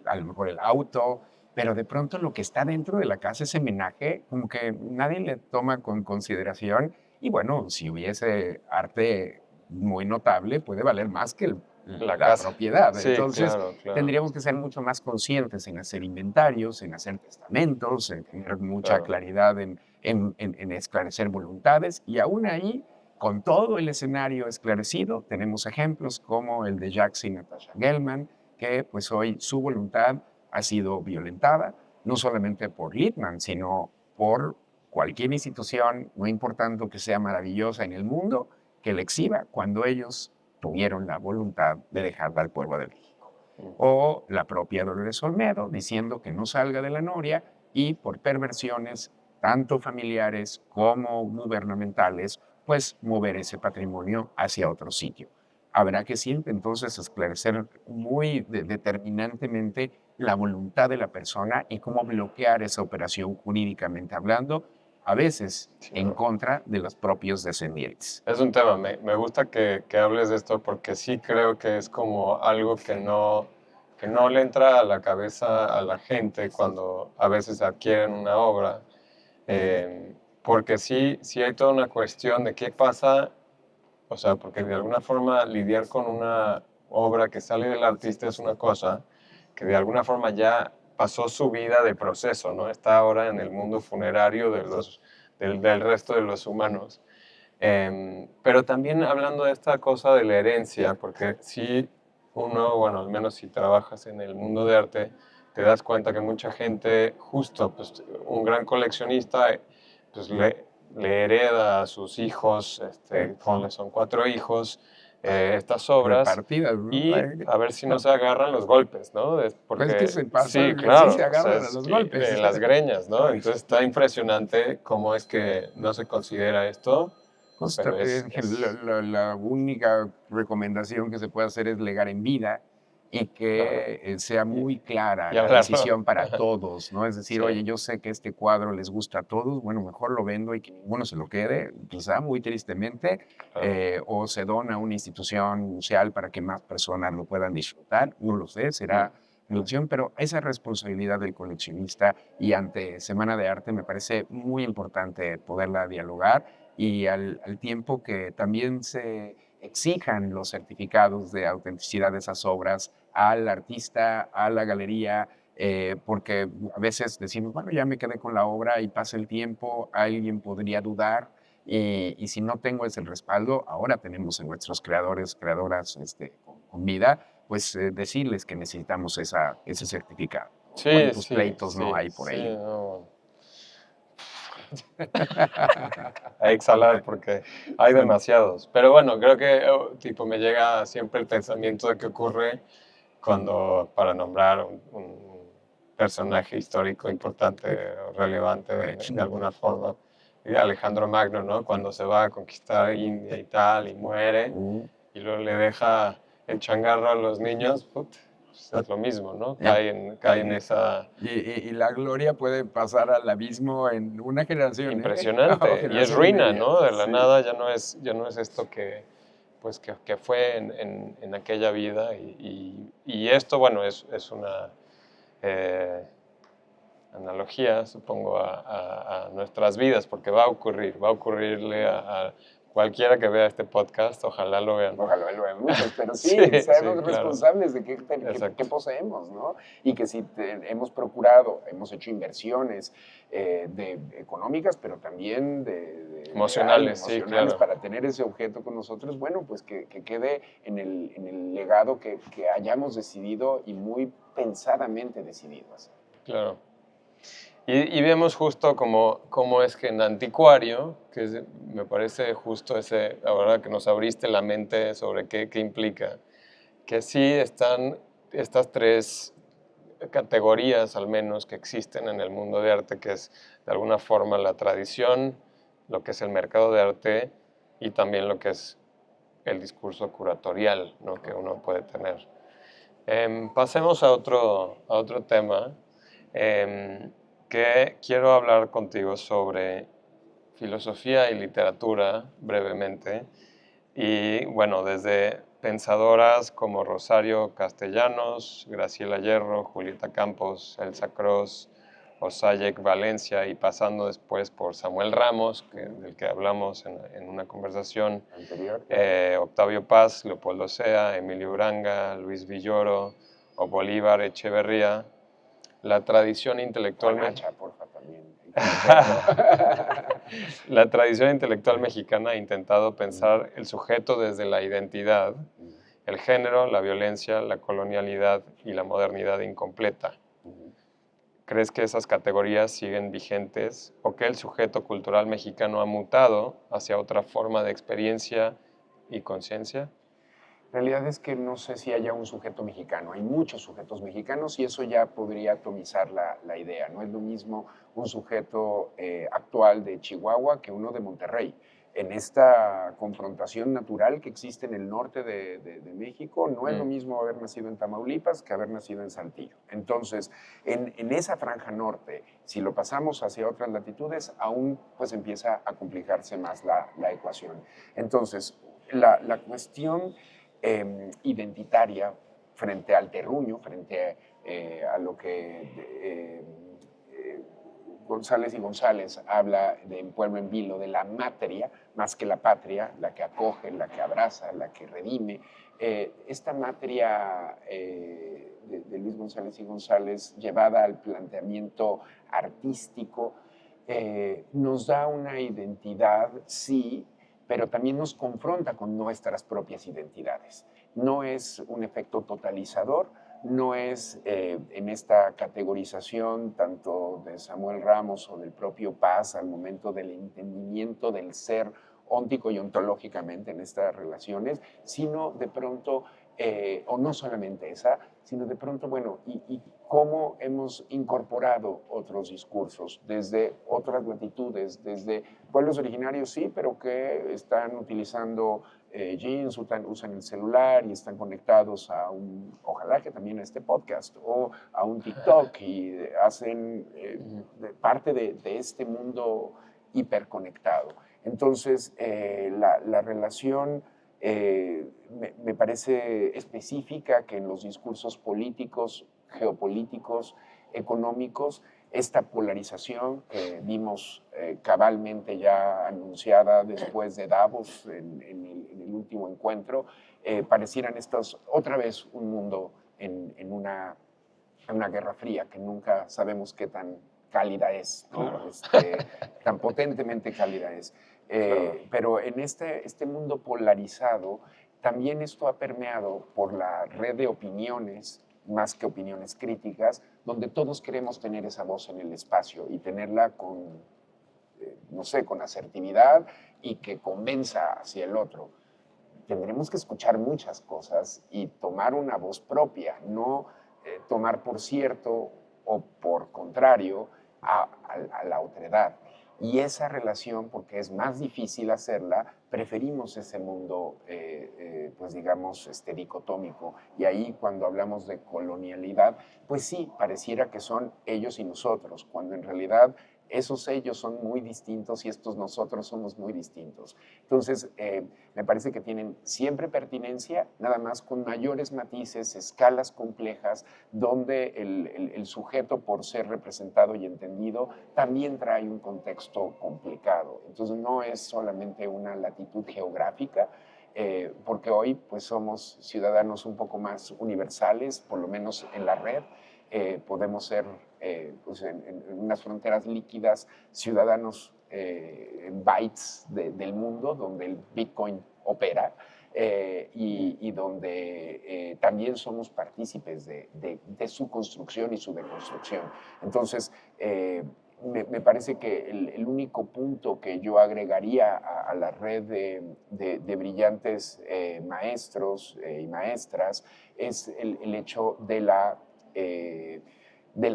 a lo mejor el auto, pero de pronto lo que está dentro de la casa, ese menaje, como que nadie le toma con consideración. Y bueno, si hubiese arte muy notable, puede valer más que
La
la
casa.
propiedad.
Sí,
Entonces,
claro, claro,
tendríamos que ser mucho más conscientes en hacer inventarios, en hacer testamentos, en tener mucha
claro.
claridad en esclarecer voluntades. Y aún ahí, con todo el escenario esclarecido, tenemos ejemplos como el de Jacques y Natasha Gelman, que pues hoy su voluntad ha sido violentada, no solamente por Littman, sino por cualquier institución, no importando que sea maravillosa en el mundo, que la exhiba cuando ellos tuvieron la voluntad de dejarla al pueblo de México.
Ujú.
O la propia Dolores Olmedo diciendo que no salga de la Noria y por perversiones tanto familiares como gubernamentales, pues mover ese patrimonio hacia otro sitio. Habrá que siempre entonces esclarecer muy determinantemente la voluntad de la persona y cómo bloquear esa operación jurídicamente hablando, a veces
Sí,
en
no.
contra de los propios descendientes.
Es un tema, me gusta que hables de esto porque sí creo que es como algo que no le entra a la cabeza a la gente cuando a veces adquieren una obra. Porque sí hay toda una cuestión de qué pasa, o sea, porque de alguna forma lidiar con una obra que sale del artista es una cosa, que de alguna forma ya pasó su vida de proceso, ¿no? Está ahora en el mundo funerario del resto de los humanos. Pero también hablando de esta cosa de la herencia, porque si uno, bueno, al menos si trabajas en el mundo de arte, te das cuenta que mucha gente, justo, pues un gran coleccionista, pues le hereda a sus hijos, ponle, son 4 hijos, estas obras,
Repartidas, ¿no?
y a ver si no se agarran los golpes, ¿no?
Pues que
Porque
se
sí,
pasan, sí se
claro, o sea,
agarran a los golpes.
de las greñas, ¿no? Entonces está impresionante cómo es que no se considera esto, pero
La única recomendación que se puede hacer es legar en vida y
claro,
que sea
y,
muy clara
y
la
hablarlo.
decisión para todos, ¿no? Es decir,
Sí,
oye, yo sé que este cuadro les gusta a todos, bueno, mejor lo vendo y que ninguno se lo quede, quizá muy tristemente,
claro.
o se dona a una institución museal para que más personas lo puedan disfrutar, no lo sé,
Mm.
será mi opción, pero esa responsabilidad del coleccionista y ante Semana de Arte me parece muy importante poderla dialogar y al tiempo que también se exijan los certificados de autenticidad de esas obras al artista, a la galería, porque a veces decimos, bueno, ya me quedé con la obra y pasa el tiempo, alguien podría dudar, y si no tengo ese respaldo, ahora tenemos en nuestros creadores, creadoras con vida, pues decirles que necesitamos ese certificado.
Sí,
¿Cuántos
sí,
pleitos no
sí,
hay por
sí,
ello?
no. a exhalar porque hay demasiados. Pero bueno, creo que tipo me llega siempre el pensamiento de qué ocurre cuando, para nombrar un personaje histórico importante o relevante de alguna forma, y Alejandro Magno, ¿no? Cuando se va a conquistar India y tal, y muere, y luego le deja el changarro a los niños, pues es lo mismo, ¿no? Cae en esa...
Y la gloria puede pasar al abismo en una generación, ¿eh? O
Impresionante, y es
generación y
ruina,
media.
¿no? De la
Sí.
nada ya no es esto que, pues, que fue en aquella vida, y esto, bueno, es una eh, analogía, supongo, a nuestras vidas, porque va a ocurrirle a cualquiera que vea este podcast, ojalá lo vean.
Ojalá lo vean muchos, pero sí,
Sí,
seamos
claro.
responsables de qué
Exacto.
poseemos, ¿no? Y que si hemos procurado, hemos hecho inversiones económicas, pero también
Emocionales, sí,
emocionales
claro.
para tener ese objeto con nosotros, bueno, pues que quede en el legado que hayamos decidido y muy pensadamente decidido hacer.
Claro. Y vemos justo cómo es que en Anticuario, me parece justo ese, ahora que nos abriste la mente sobre qué implica, que sí están estas tres categorías al menos que existen en el mundo de arte, que es de alguna forma la tradición, lo que es el mercado de arte y también lo que es el discurso curatorial, ¿no? Que uno puede tener. Pasemos a otro tema, que quiero hablar contigo sobre filosofía y literatura brevemente. Y bueno, desde pensadoras como Rosario Castellanos, Graciela Hierro, Julieta Campos, Elsa Cross, Osayek Valencia y pasando después por Samuel Ramos, del que hablamos en una conversación
Anterior.
Octavio Paz, Leopoldo Sea, Emilio Uranga, Luis Villoro o Bolívar Echeverría, la tradición intelectual
Nacha, porfa, también.
la tradición intelectual mexicana ha intentado pensar el sujeto desde la identidad, el género, la violencia, la colonialidad y la modernidad incompleta. ¿Crees que esas categorías siguen vigentes o que el sujeto cultural mexicano ha mutado hacia otra forma de experiencia y conciencia?
La realidad es que no sé si haya un sujeto mexicano. Hay muchos sujetos mexicanos y eso ya podría atomizar la idea. No es lo mismo un sujeto actual de Chihuahua que uno de Monterrey. En esta confrontación natural que existe en el norte de México, no es lo mismo haber nacido en Tamaulipas que haber nacido en Saltillo. Entonces, en esa franja norte, si lo pasamos hacia otras latitudes, aún pues empieza a complicarse más la ecuación. Entonces, la cuestión identitaria frente al terruño, frente a lo que González y González habla de en Pueblo en Vilo, de la matria, más que la patria, la que acoge, la que abraza, la que redime. Esta matria de Luis González y González, llevada al planteamiento artístico, nos da una identidad, sí, pero también nos confronta con nuestras propias identidades. No es un efecto totalizador, no es en esta categorización tanto de Samuel Ramos o del propio Paz al momento del entendimiento del ser óntico y ontológicamente en estas relaciones, sino de pronto, o no solamente esa, sino de pronto, bueno, y cómo hemos incorporado otros discursos desde otras latitudes, desde pueblos originarios, sí, pero que están utilizando jeans, usan el celular y están conectados a ojalá que también a este podcast o a un TikTok y hacen parte de este mundo hiperconectado. Entonces, la relación me parece específica que en los discursos políticos, geopolíticos, económicos, esta polarización que vimos cabalmente ya anunciada después de Davos en el último encuentro, parecieran estos otra vez un mundo en una guerra fría que nunca sabemos qué tan cálida es, ¿no?
Claro.
Tan potentemente cálida es.
Claro.
Pero en este mundo polarizado, también esto ha permeado por la red de opiniones, más que opiniones críticas, donde todos queremos tener esa voz en el espacio y tenerla con no sé, con asertividad y que convenza hacia el otro. Tendremos que escuchar muchas cosas y tomar una voz propia, no tomar por cierto o por contrario a la otredad. Y esa relación, porque es más difícil hacerla, preferimos ese mundo, pues digamos, dicotómico. Y ahí cuando hablamos de colonialidad, pues sí, pareciera que son ellos y nosotros, cuando en realidad esos ellos son muy distintos y estos nosotros somos muy distintos. Entonces, me parece que tienen siempre pertinencia, nada más con mayores matices, escalas complejas, donde el sujeto, por ser representado y entendido, también trae un contexto complicado. Entonces, no es solamente una latitud geográfica, porque hoy pues, somos ciudadanos un poco más universales, por lo menos en la red. Podemos ser pues en unas fronteras líquidas ciudadanos bytes del mundo, donde el Bitcoin opera, y donde también somos partícipes de su construcción y su deconstrucción. Entonces, me parece que el único punto que yo agregaría a la red de brillantes maestros y maestras es el hecho de la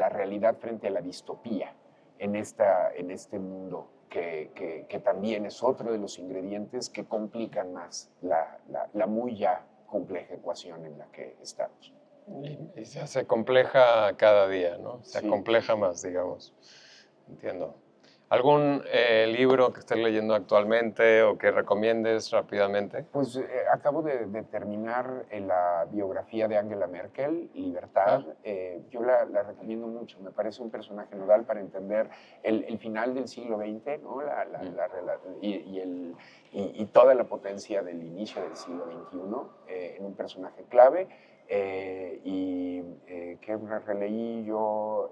realidad frente a la distopía en este mundo, que también es otro de los ingredientes que complican más la muy ya compleja ecuación en la que estamos.
Y se hace compleja cada día, ¿no? Se
Sí.
acompleja más, digamos. Entiendo. ¿Algún libro que estés leyendo actualmente o que recomiendes rápidamente?
Pues acabo de terminar la biografía de Angela Merkel, Libertad. Yo la recomiendo mucho, me parece un personaje nodal para entender el final del siglo XX, ¿no? Y toda la potencia del inicio del siglo XXI en un personaje clave. ¿Qué releí yo?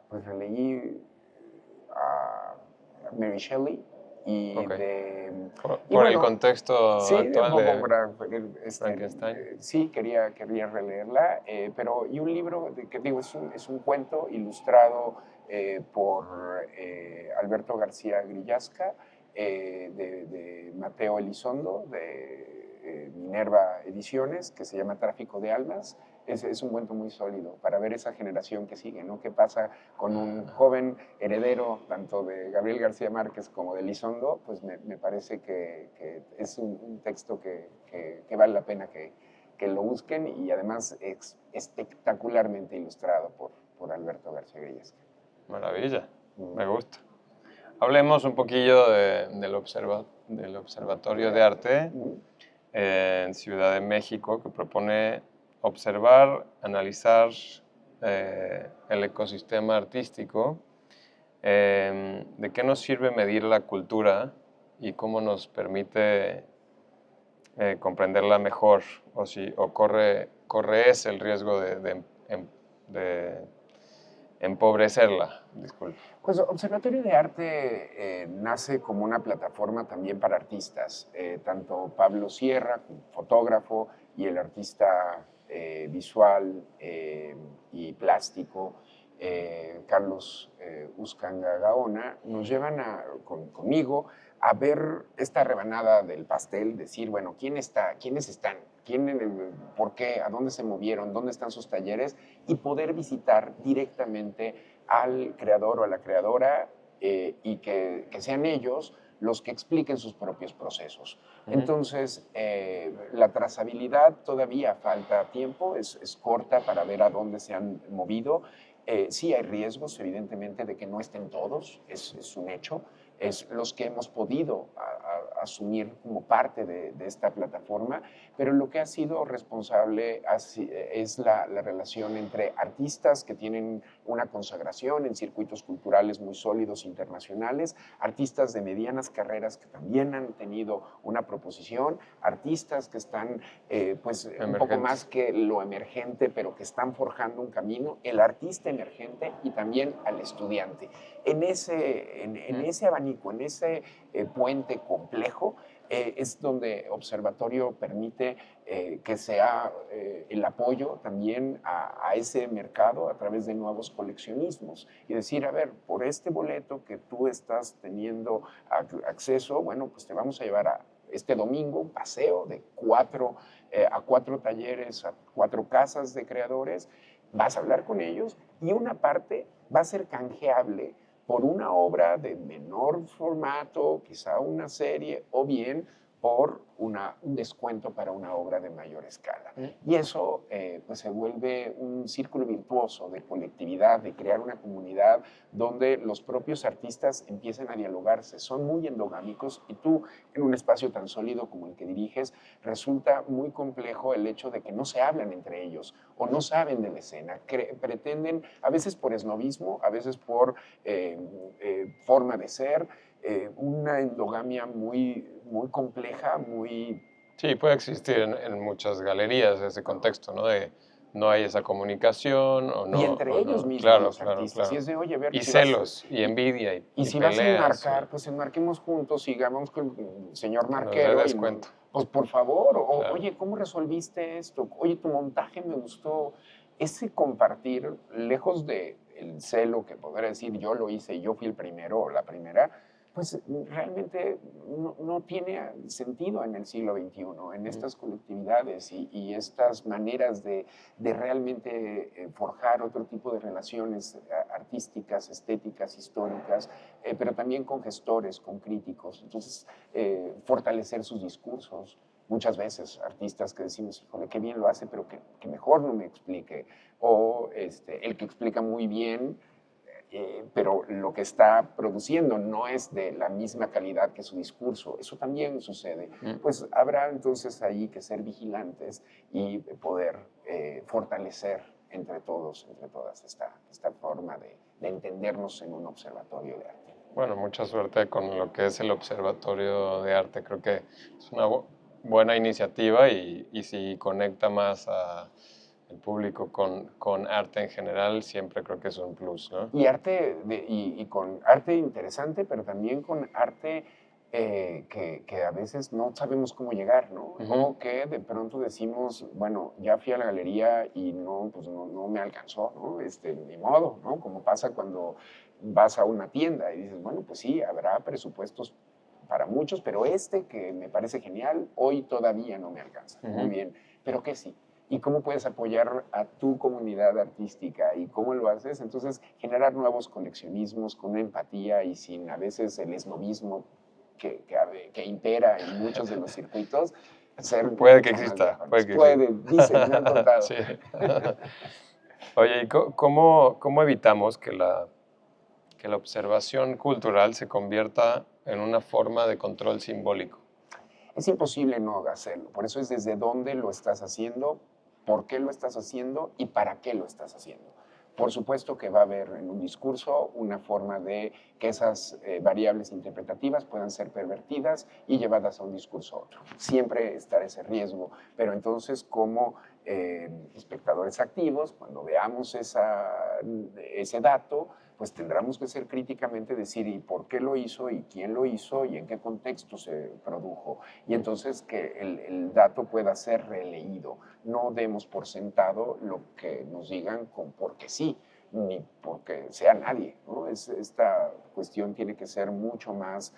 Pues releí a Mary Shelley y
Ok.
de... Y
Por el
bueno,
contexto
sí, un
actual
poco
de
para,
Frankenstein.
sí, quería releerla, pero y un libro que digo, es un cuento ilustrado por Alberto García Grillasca, de Mateo Elizondo, de Minerva Ediciones, que se llama Tráfico de Almas. Es un cuento muy sólido para ver esa generación que sigue, ¿no? ¿Qué pasa con un joven heredero tanto de Gabriel García Márquez como de Elizondo? Pues me parece que es un texto que vale la pena que lo busquen y además es espectacularmente ilustrado por Alberto García Grillasca.
Maravilla, me gusta. Hablemos un poquillo del Observatorio de Arte en Ciudad de México, que propone observar, analizar el ecosistema artístico. ¿De qué nos sirve medir la cultura y cómo nos permite comprenderla mejor? O corre ese el riesgo de empobrecerla. Disculpe.
Pues Observatorio de Arte nace como una plataforma también para artistas, tanto Pablo Sierra, fotógrafo, y el artista visual y plástico, Carlos Uscanga Gaona, nos llevan conmigo a ver esta rebanada del pastel, decir, bueno, ¿quiénes están? ¿Por qué? ¿A dónde se movieron? ¿Dónde están sus talleres? Y poder visitar directamente al creador o a la creadora y que sean ellos los que expliquen sus propios procesos. Entonces, la trazabilidad todavía falta tiempo, es corta para ver a dónde se han movido. Sí hay riesgos, evidentemente, de que no estén todos, es un hecho. Es los que hemos podido asumir como parte de esta plataforma, pero lo que ha sido responsable es la relación entre artistas que tienen una consagración en circuitos culturales muy sólidos internacionales, artistas de medianas carreras que también han tenido una proposición, artistas que están pues un poco más que lo emergente, pero que están forjando un camino, el artista emergente y también al estudiante. En ese abanico, en ese puente complejo, es donde Observatorio permite que sea el apoyo también a ese mercado a través de nuevos coleccionismos y decir, a ver, por este boleto que tú estás teniendo acceso, bueno, pues te vamos a llevar a este domingo un paseo de a 4 talleres, a 4 casas de creadores, vas a hablar con ellos y una parte va a ser canjeable por una obra de menor formato, quizá una serie, o bien por un descuento para una obra de mayor escala. Y eso pues se vuelve un círculo virtuoso de colectividad, de crear una comunidad donde los propios artistas empiezan a dialogarse. Son muy endogámicos y tú, en un espacio tan sólido como el que diriges, resulta muy complejo el hecho de que no se hablan entre ellos o no saben de la escena. Pretenden, a veces por esnovismo, a veces por forma de ser, una endogamia muy compleja, muy...
Sí, puede existir en muchas galerías ese contexto, ¿no? De no hay esa comunicación
Y entre ellos mismos,
claro,
los
claro,
artistas. Y
claro.
es de, oye, a ver,
Y
si vas,
celos, y envidia,
y
y
si vas a
peleas,
enmarcar, pues enmarquemos juntos, sigamos con el señor
que nos dé
marquero y
descuento.
pues por favor,
Claro.
oye, ¿cómo resolviste esto? Oye, tu montaje me gustó. Ese compartir, lejos de el celo que podrá decir yo lo hice, yo fui el primero o la primera, pues realmente no tiene sentido en el siglo XXI, en estas colectividades y estas maneras de realmente forjar otro tipo de relaciones artísticas, estéticas, históricas, pero también con gestores, con críticos. Entonces, fortalecer sus discursos. Muchas veces artistas que decimos, híjole, qué bien lo hace, pero que mejor no me explique. O el que explica muy bien, pero lo que está produciendo no es de la misma calidad que su discurso. Eso también sucede. Pues habrá entonces ahí que ser vigilantes y poder fortalecer entre todos, entre todas, esta forma de entendernos en un observatorio de arte.
Bueno, mucha suerte con lo que es el Observatorio de Arte. Creo que es una buena iniciativa y si conecta más al público con arte en general, siempre creo que es un plus, ¿no?
Y arte, y con arte interesante, pero también con arte que a veces no sabemos cómo llegar, ¿no? O que de pronto decimos, bueno, ya fui a la galería y no, pues no me alcanzó, ¿no? Ni modo, ¿no? Como pasa cuando vas a una tienda y dices, bueno, pues sí, habrá presupuestos para muchos, pero que me parece genial, hoy todavía no me alcanza. Muy bien, pero ¿qué sí? ¿Y cómo puedes apoyar a tu comunidad artística? ¿Y cómo lo haces? Entonces, generar nuevos coleccionismos con una empatía y sin a veces el esnovismo que impera en muchos de los circuitos, ser
puede que
mucho más
exista,
diáfanos. Dicen, me han contado.
Sí. Oye, ¿y cómo evitamos que la observación cultural se convierta en una forma de control simbólico?
Es imposible no hacerlo. Por eso es desde dónde lo estás haciendo, por qué lo estás haciendo y para qué lo estás haciendo. Por supuesto que va a haber en un discurso una forma de que esas variables interpretativas puedan ser pervertidas y llevadas a un discurso a otro. Siempre estará ese riesgo, pero entonces como espectadores activos, cuando veamos ese dato, pues tendremos que ser críticamente decir y por qué lo hizo y quién lo hizo y en qué contexto se produjo. Y entonces que el dato pueda ser releído. No demos por sentado lo que nos digan porque sí, ni porque sea nadie, ¿no? Esta cuestión tiene que ser mucho más,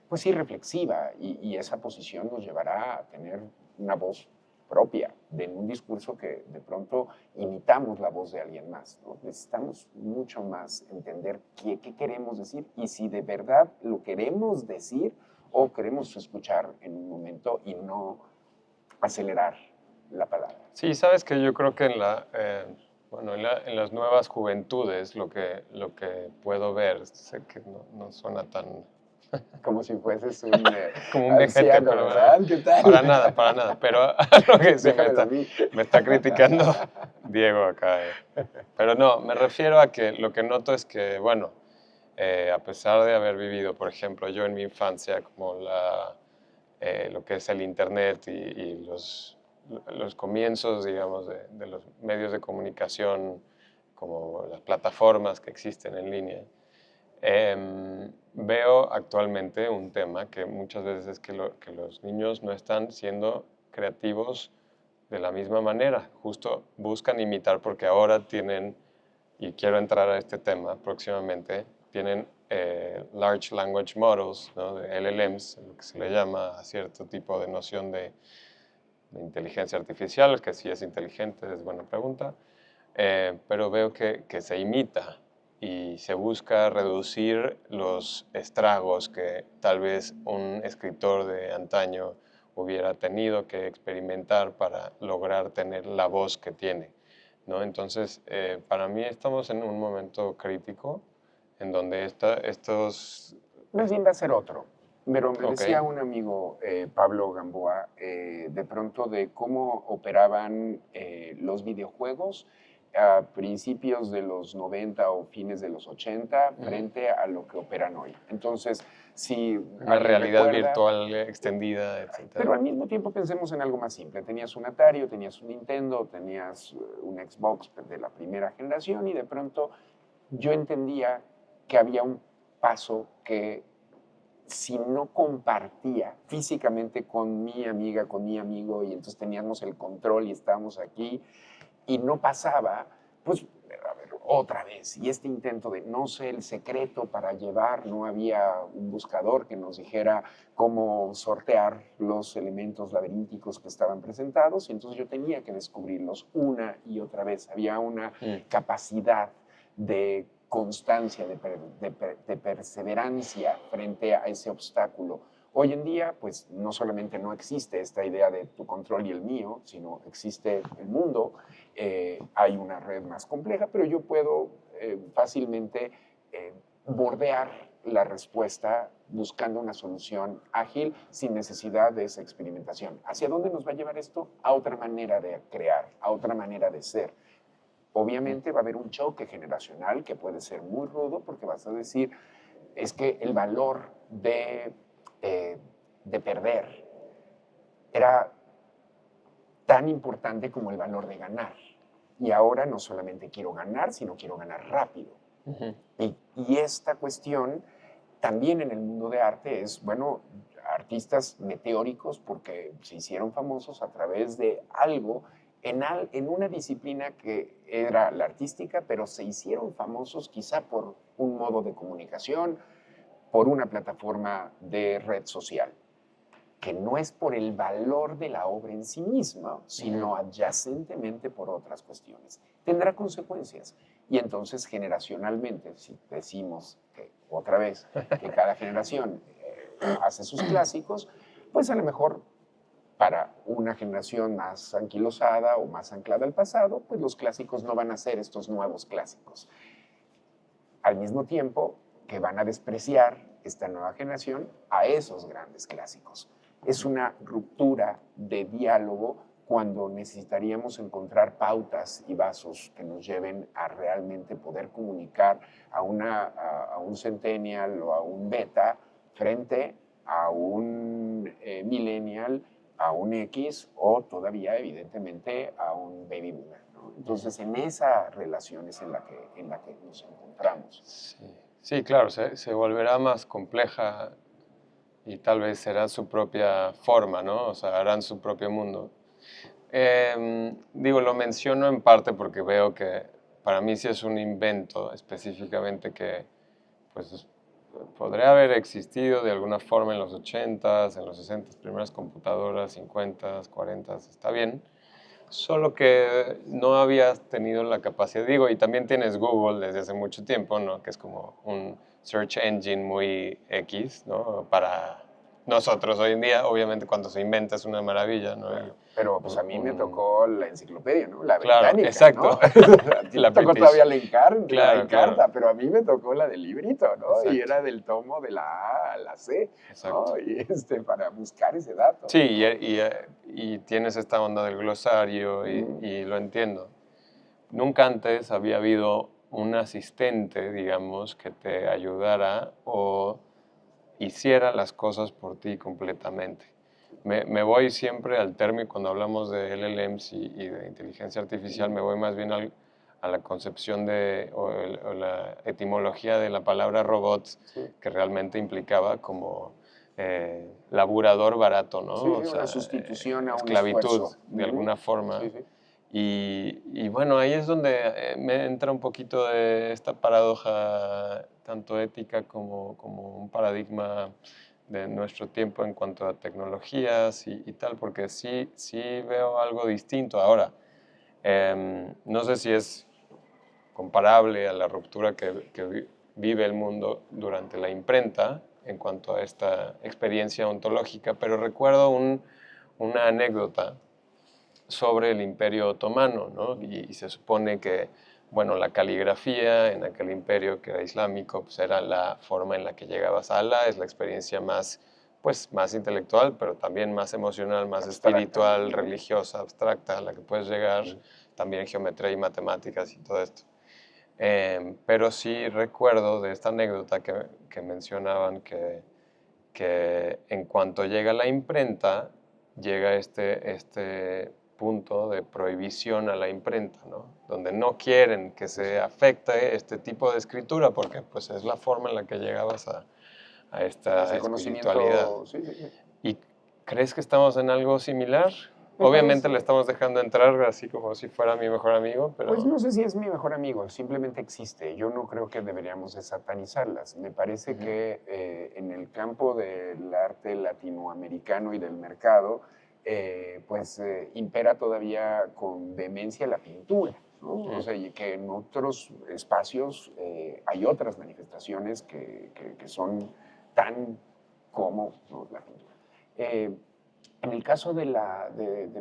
pues sí, reflexiva y esa posición nos llevará a tener una voz propia de un discurso que de pronto imitamos la voz de alguien más, ¿no? Necesitamos mucho más entender qué queremos decir y si de verdad lo queremos decir o queremos escuchar en un momento y no acelerar la palabra.
Sí, sabes que yo creo que en las nuevas juventudes lo que puedo ver, sé que no suena tan
Como si fueses un
como un vejete,
anciano,
pero
¿verdad? ¿Qué tal?
para nada, pero lo que sí
Déjamelo a mí.
me está criticando Diego acá. Pero no, me refiero a que lo que noto es que, bueno, a pesar de haber vivido, por ejemplo, yo en mi infancia, como lo que es el Internet y los comienzos, digamos, de los medios de comunicación, como las plataformas que existen en línea, Veo actualmente un tema que muchas veces es que los niños no están siendo creativos de la misma manera. Justo buscan imitar porque ahora tienen, y quiero entrar a este tema próximamente, tienen Large Language Models, ¿no? De LLMs, lo que se le llama a cierto tipo de noción de inteligencia artificial, que si es inteligente es buena pregunta, pero veo que se imita y se busca reducir los estragos que tal vez un escritor de antaño hubiera tenido que experimentar para lograr tener la voz que tiene, ¿no? Entonces, para mí estamos en un momento crítico en donde estos...
Más bien va a ser otro. Pero me
Ok.
decía un amigo, Pablo Gamboa, de pronto de cómo operaban los videojuegos a principios de los 90 o fines de los 80 frente a lo que operan hoy. Entonces, si
Una
alguien
realidad
recuerda,
virtual extendida,
pero
etcétera.
al mismo tiempo pensemos en algo más simple. Tenías un Atari, o tenías un Nintendo, tenías un Xbox de la primera generación y de pronto yo entendía que había un paso que si no compartía físicamente con mi amiga, con mi amigo, y entonces teníamos el control y estábamos aquí, y no pasaba, pues, a ver, otra vez. Y este intento de no sé el secreto para llevar, no había un buscador que nos dijera cómo sortear los elementos laberínticos que estaban presentados, y entonces yo tenía que descubrirlos una y otra vez. Había una capacidad de constancia, de perseverancia frente a ese obstáculo. Hoy en día, pues no solamente no existe esta idea de tu control y el mío, sino existe el mundo, hay una red más compleja, pero yo puedo fácilmente bordear la respuesta buscando una solución ágil sin necesidad de esa experimentación. ¿Hacia dónde nos va a llevar esto? A otra manera de crear, a otra manera de ser. Obviamente va a haber un choque generacional que puede ser muy rudo porque vas a decir, es que el valor de perder era tan importante como el valor de ganar. Y ahora no solamente quiero ganar, sino quiero ganar rápido. Y esta cuestión también en el mundo de arte es, bueno, artistas meteóricos porque se hicieron famosos a través de algo en una disciplina que era la artística, pero se hicieron famosos quizá por un modo de comunicación, por una plataforma de red social, que no es por el valor de la obra en sí misma, sino adyacentemente por otras cuestiones. Tendrá consecuencias. Y entonces generacionalmente, si decimos que otra vez, que cada generación hace sus clásicos, pues a lo mejor para una generación más anquilosada o más anclada al pasado, pues los clásicos no van a ser estos nuevos clásicos. Al mismo tiempo que van a despreciar esta nueva generación a esos grandes clásicos. Es una ruptura de diálogo cuando necesitaríamos encontrar pautas y vasos que nos lleven a realmente poder comunicar a un centennial o a un beta frente a un millennial, a un X o todavía evidentemente a un baby boomer, ¿no? Entonces en esa relación es en la que nos encontramos.
Sí, sí, claro, se volverá más compleja y tal vez será su propia forma, ¿no? O sea, harán su propio mundo. Digo, lo menciono en parte porque veo que para mí sí es un invento específicamente que pues podría haber existido de alguna forma en los 80s, en los 60s, primeras computadoras, 50s, 40s, está bien. Solo que no habías tenido la capacidad, digo, y también tienes Google desde hace mucho tiempo, ¿no? Que es como un search engine muy X, ¿no? Para nosotros hoy en día, obviamente cuando se inventa es una maravilla, ¿no?
Claro. Pero pues a mí me tocó la enciclopedia, ¿no? La
Claro,
británica, ¿no?
exacto.
A ti
La
te tocó
British.
todavía la
Claro, claro,
Encarta, pero a mí me tocó la del librito, ¿no? Y
exacto,
era del tomo de la A a la C,
exacto.
¿no? Y para buscar ese dato,
Sí,
¿no?
y tienes esta onda del glosario y lo entiendo. Nunca antes había habido un asistente, digamos, que te ayudara o hiciera las cosas por ti completamente. Me voy siempre al término, cuando hablamos de LLMs y de inteligencia artificial, me voy más bien a la concepción o la etimología de la palabra robots,
Sí.
que realmente implicaba como laburador barato, ¿no?
Sí,
O
sí,
sea,
una sustitución a un
esclavitud,
esfuerzo.
de alguna forma.
Sí, sí.
Y bueno, ahí es donde me entra un poquito de esta paradoja, tanto ética como un paradigma de nuestro tiempo en cuanto a tecnologías y tal, porque sí veo algo distinto ahora. No sé si es comparable a la ruptura que vive el mundo durante la imprenta en cuanto a esta experiencia ontológica, pero recuerdo una anécdota sobre el Imperio Otomano, ¿no? Y se supone que, bueno, la caligrafía en aquel imperio que era islámico, pues era la forma en la que llegabas a Allah, es la experiencia más, pues, más intelectual, pero también más emocional, más
Abstracta.
espiritual, religiosa, abstracta, a la que puedes llegar, también geometría y matemáticas y todo esto. Pero sí recuerdo de esta anécdota que mencionaban que en cuanto llega la imprenta, llega este punto de prohibición a la imprenta, ¿no? Donde no quieren que se afecte este tipo de escritura porque pues es la forma en la que llegabas a esta
Ese
espiritualidad.
conocimiento, sí, sí, sí.
¿Y crees que estamos en algo similar?
Me
Obviamente
parece-
le estamos dejando entrar así como si fuera mi mejor amigo, pero...
Pues no sé si es mi mejor amigo, simplemente existe. Yo no creo que deberíamos de satanizarlas. Me parece que en el campo del arte latinoamericano y del mercado, impera todavía con vehemencia la pintura, ¿no? O sea, y que en otros espacios hay otras manifestaciones que son tan como, ¿no?, la pintura. En el caso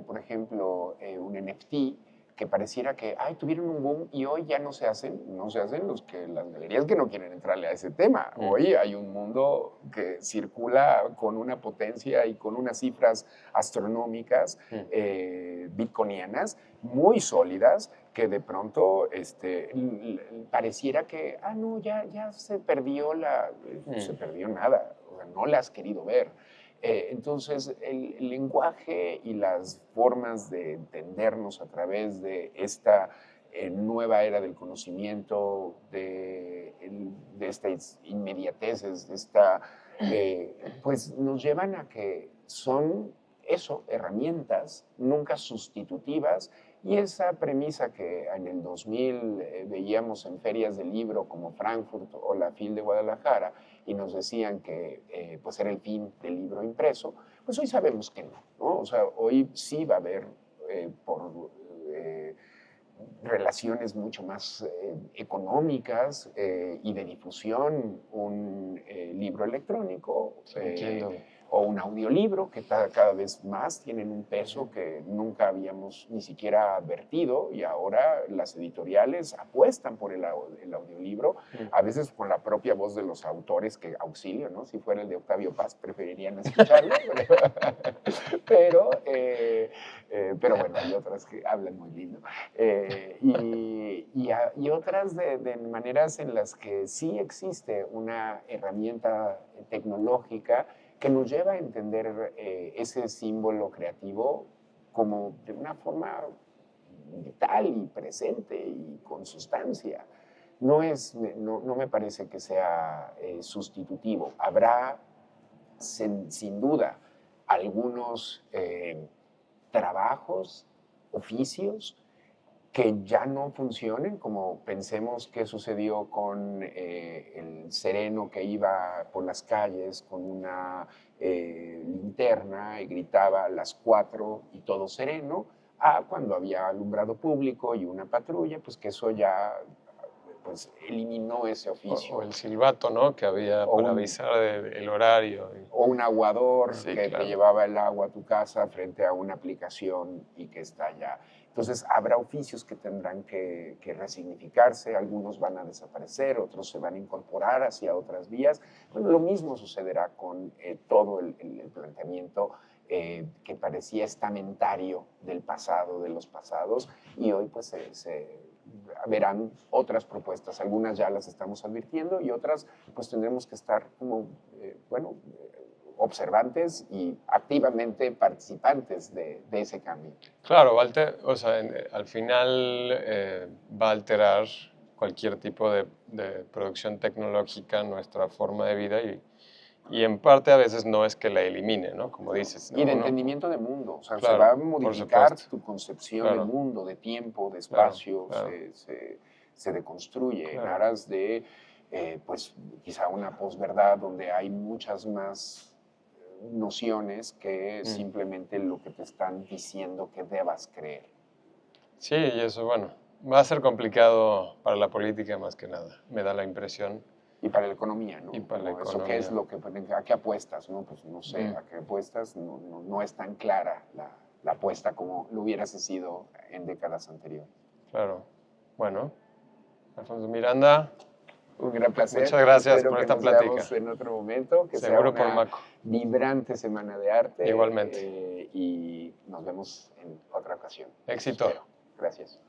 por ejemplo, un NFT, que pareciera que, ay, tuvieron un boom y hoy ya no se hacen las galerías que no quieren entrarle a ese tema. Hoy hay un mundo que circula con una potencia y con unas cifras astronómicas, bitcoinianas, muy sólidas, que de pronto pareciera que, no, ya se perdió no se perdió nada, o sea, no la has querido ver. Entonces, el lenguaje y las formas de entendernos a través de esta nueva era del conocimiento, de estas inmediateces, pues nos llevan a que son eso, herramientas, nunca sustitutivas, y esa premisa que en el 2000 veíamos en ferias de libro como Frankfurt o la FIL de Guadalajara, y nos decían que pues era el fin del libro impreso, pues hoy sabemos que no, ¿no? O sea, hoy sí va a haber por relaciones mucho más económicas y de difusión un libro electrónico o un audiolibro que cada vez más tienen un peso que nunca habíamos ni siquiera advertido, y ahora las editoriales apuestan por el audiolibro, a veces con la propia voz de los autores, que auxilio, ¿no? Si fuera el de Octavio Paz preferirían escucharlo, pero bueno, hay otras que hablan muy lindo. Y otras de maneras en las que sí existe una herramienta tecnológica que nos lleva a entender ese símbolo creativo como de una forma vital y presente y con sustancia. No me parece que sea sustitutivo. Habrá, sin duda, algunos trabajos, oficios, que ya no funcionen, como pensemos qué sucedió con el sereno que iba por las calles con una linterna y gritaba a las 4 y todo sereno, a cuando había alumbrado público y una patrulla, pues que eso ya pues eliminó ese oficio.
O el silbato, ¿no? Que había para avisar del horario.
O un aguador
Sí,
que
claro.
te llevaba el agua a tu casa frente a una aplicación y que está allá. Entonces, habrá oficios que tendrán que resignificarse, algunos van a desaparecer, otros se van a incorporar hacia otras vías. Bueno, lo mismo sucederá con todo el planteamiento que parecía estamentario del pasado, de los pasados, y hoy pues se verán otras propuestas. Algunas ya las estamos advirtiendo y otras pues tendremos que estar como, observantes y activamente participantes de ese cambio.
Claro, o sea, al final va a alterar cualquier tipo de producción tecnológica, nuestra forma de vida y en parte a veces no es que la elimine, ¿no? Como dices, ¿no?
Y de entendimiento de mundo, o sea,
Claro,
se va a
por
modificar
supuesto.
tu concepción
Claro.
de mundo, de tiempo, de
Claro,
espacio,
claro.
se deconstruye en
Claro.
aras de, pues, quizá una posverdad donde hay muchas más nociones que simplemente lo que te están diciendo que debas creer.
Sí, y eso, bueno, va a ser complicado para la política más que nada, me da la impresión.
Y para la economía, ¿no?
Y para la
Como eso, ¿qué es
economía.
lo que, a qué apuestas, no? Pues no sé, a qué apuestas, no es tan clara la apuesta como lo hubiese sido en décadas anteriores.
Claro. Bueno, Alfonso Miranda,
Un gran placer.
muchas gracias
Espero
por
que
esta
nos
plática.
veamos en otro momento, que
Seguro
sea
por
una
Maco.
vibrante semana de arte.
Igualmente.
Y nos vemos en otra ocasión.
Éxito.
Espero. Gracias.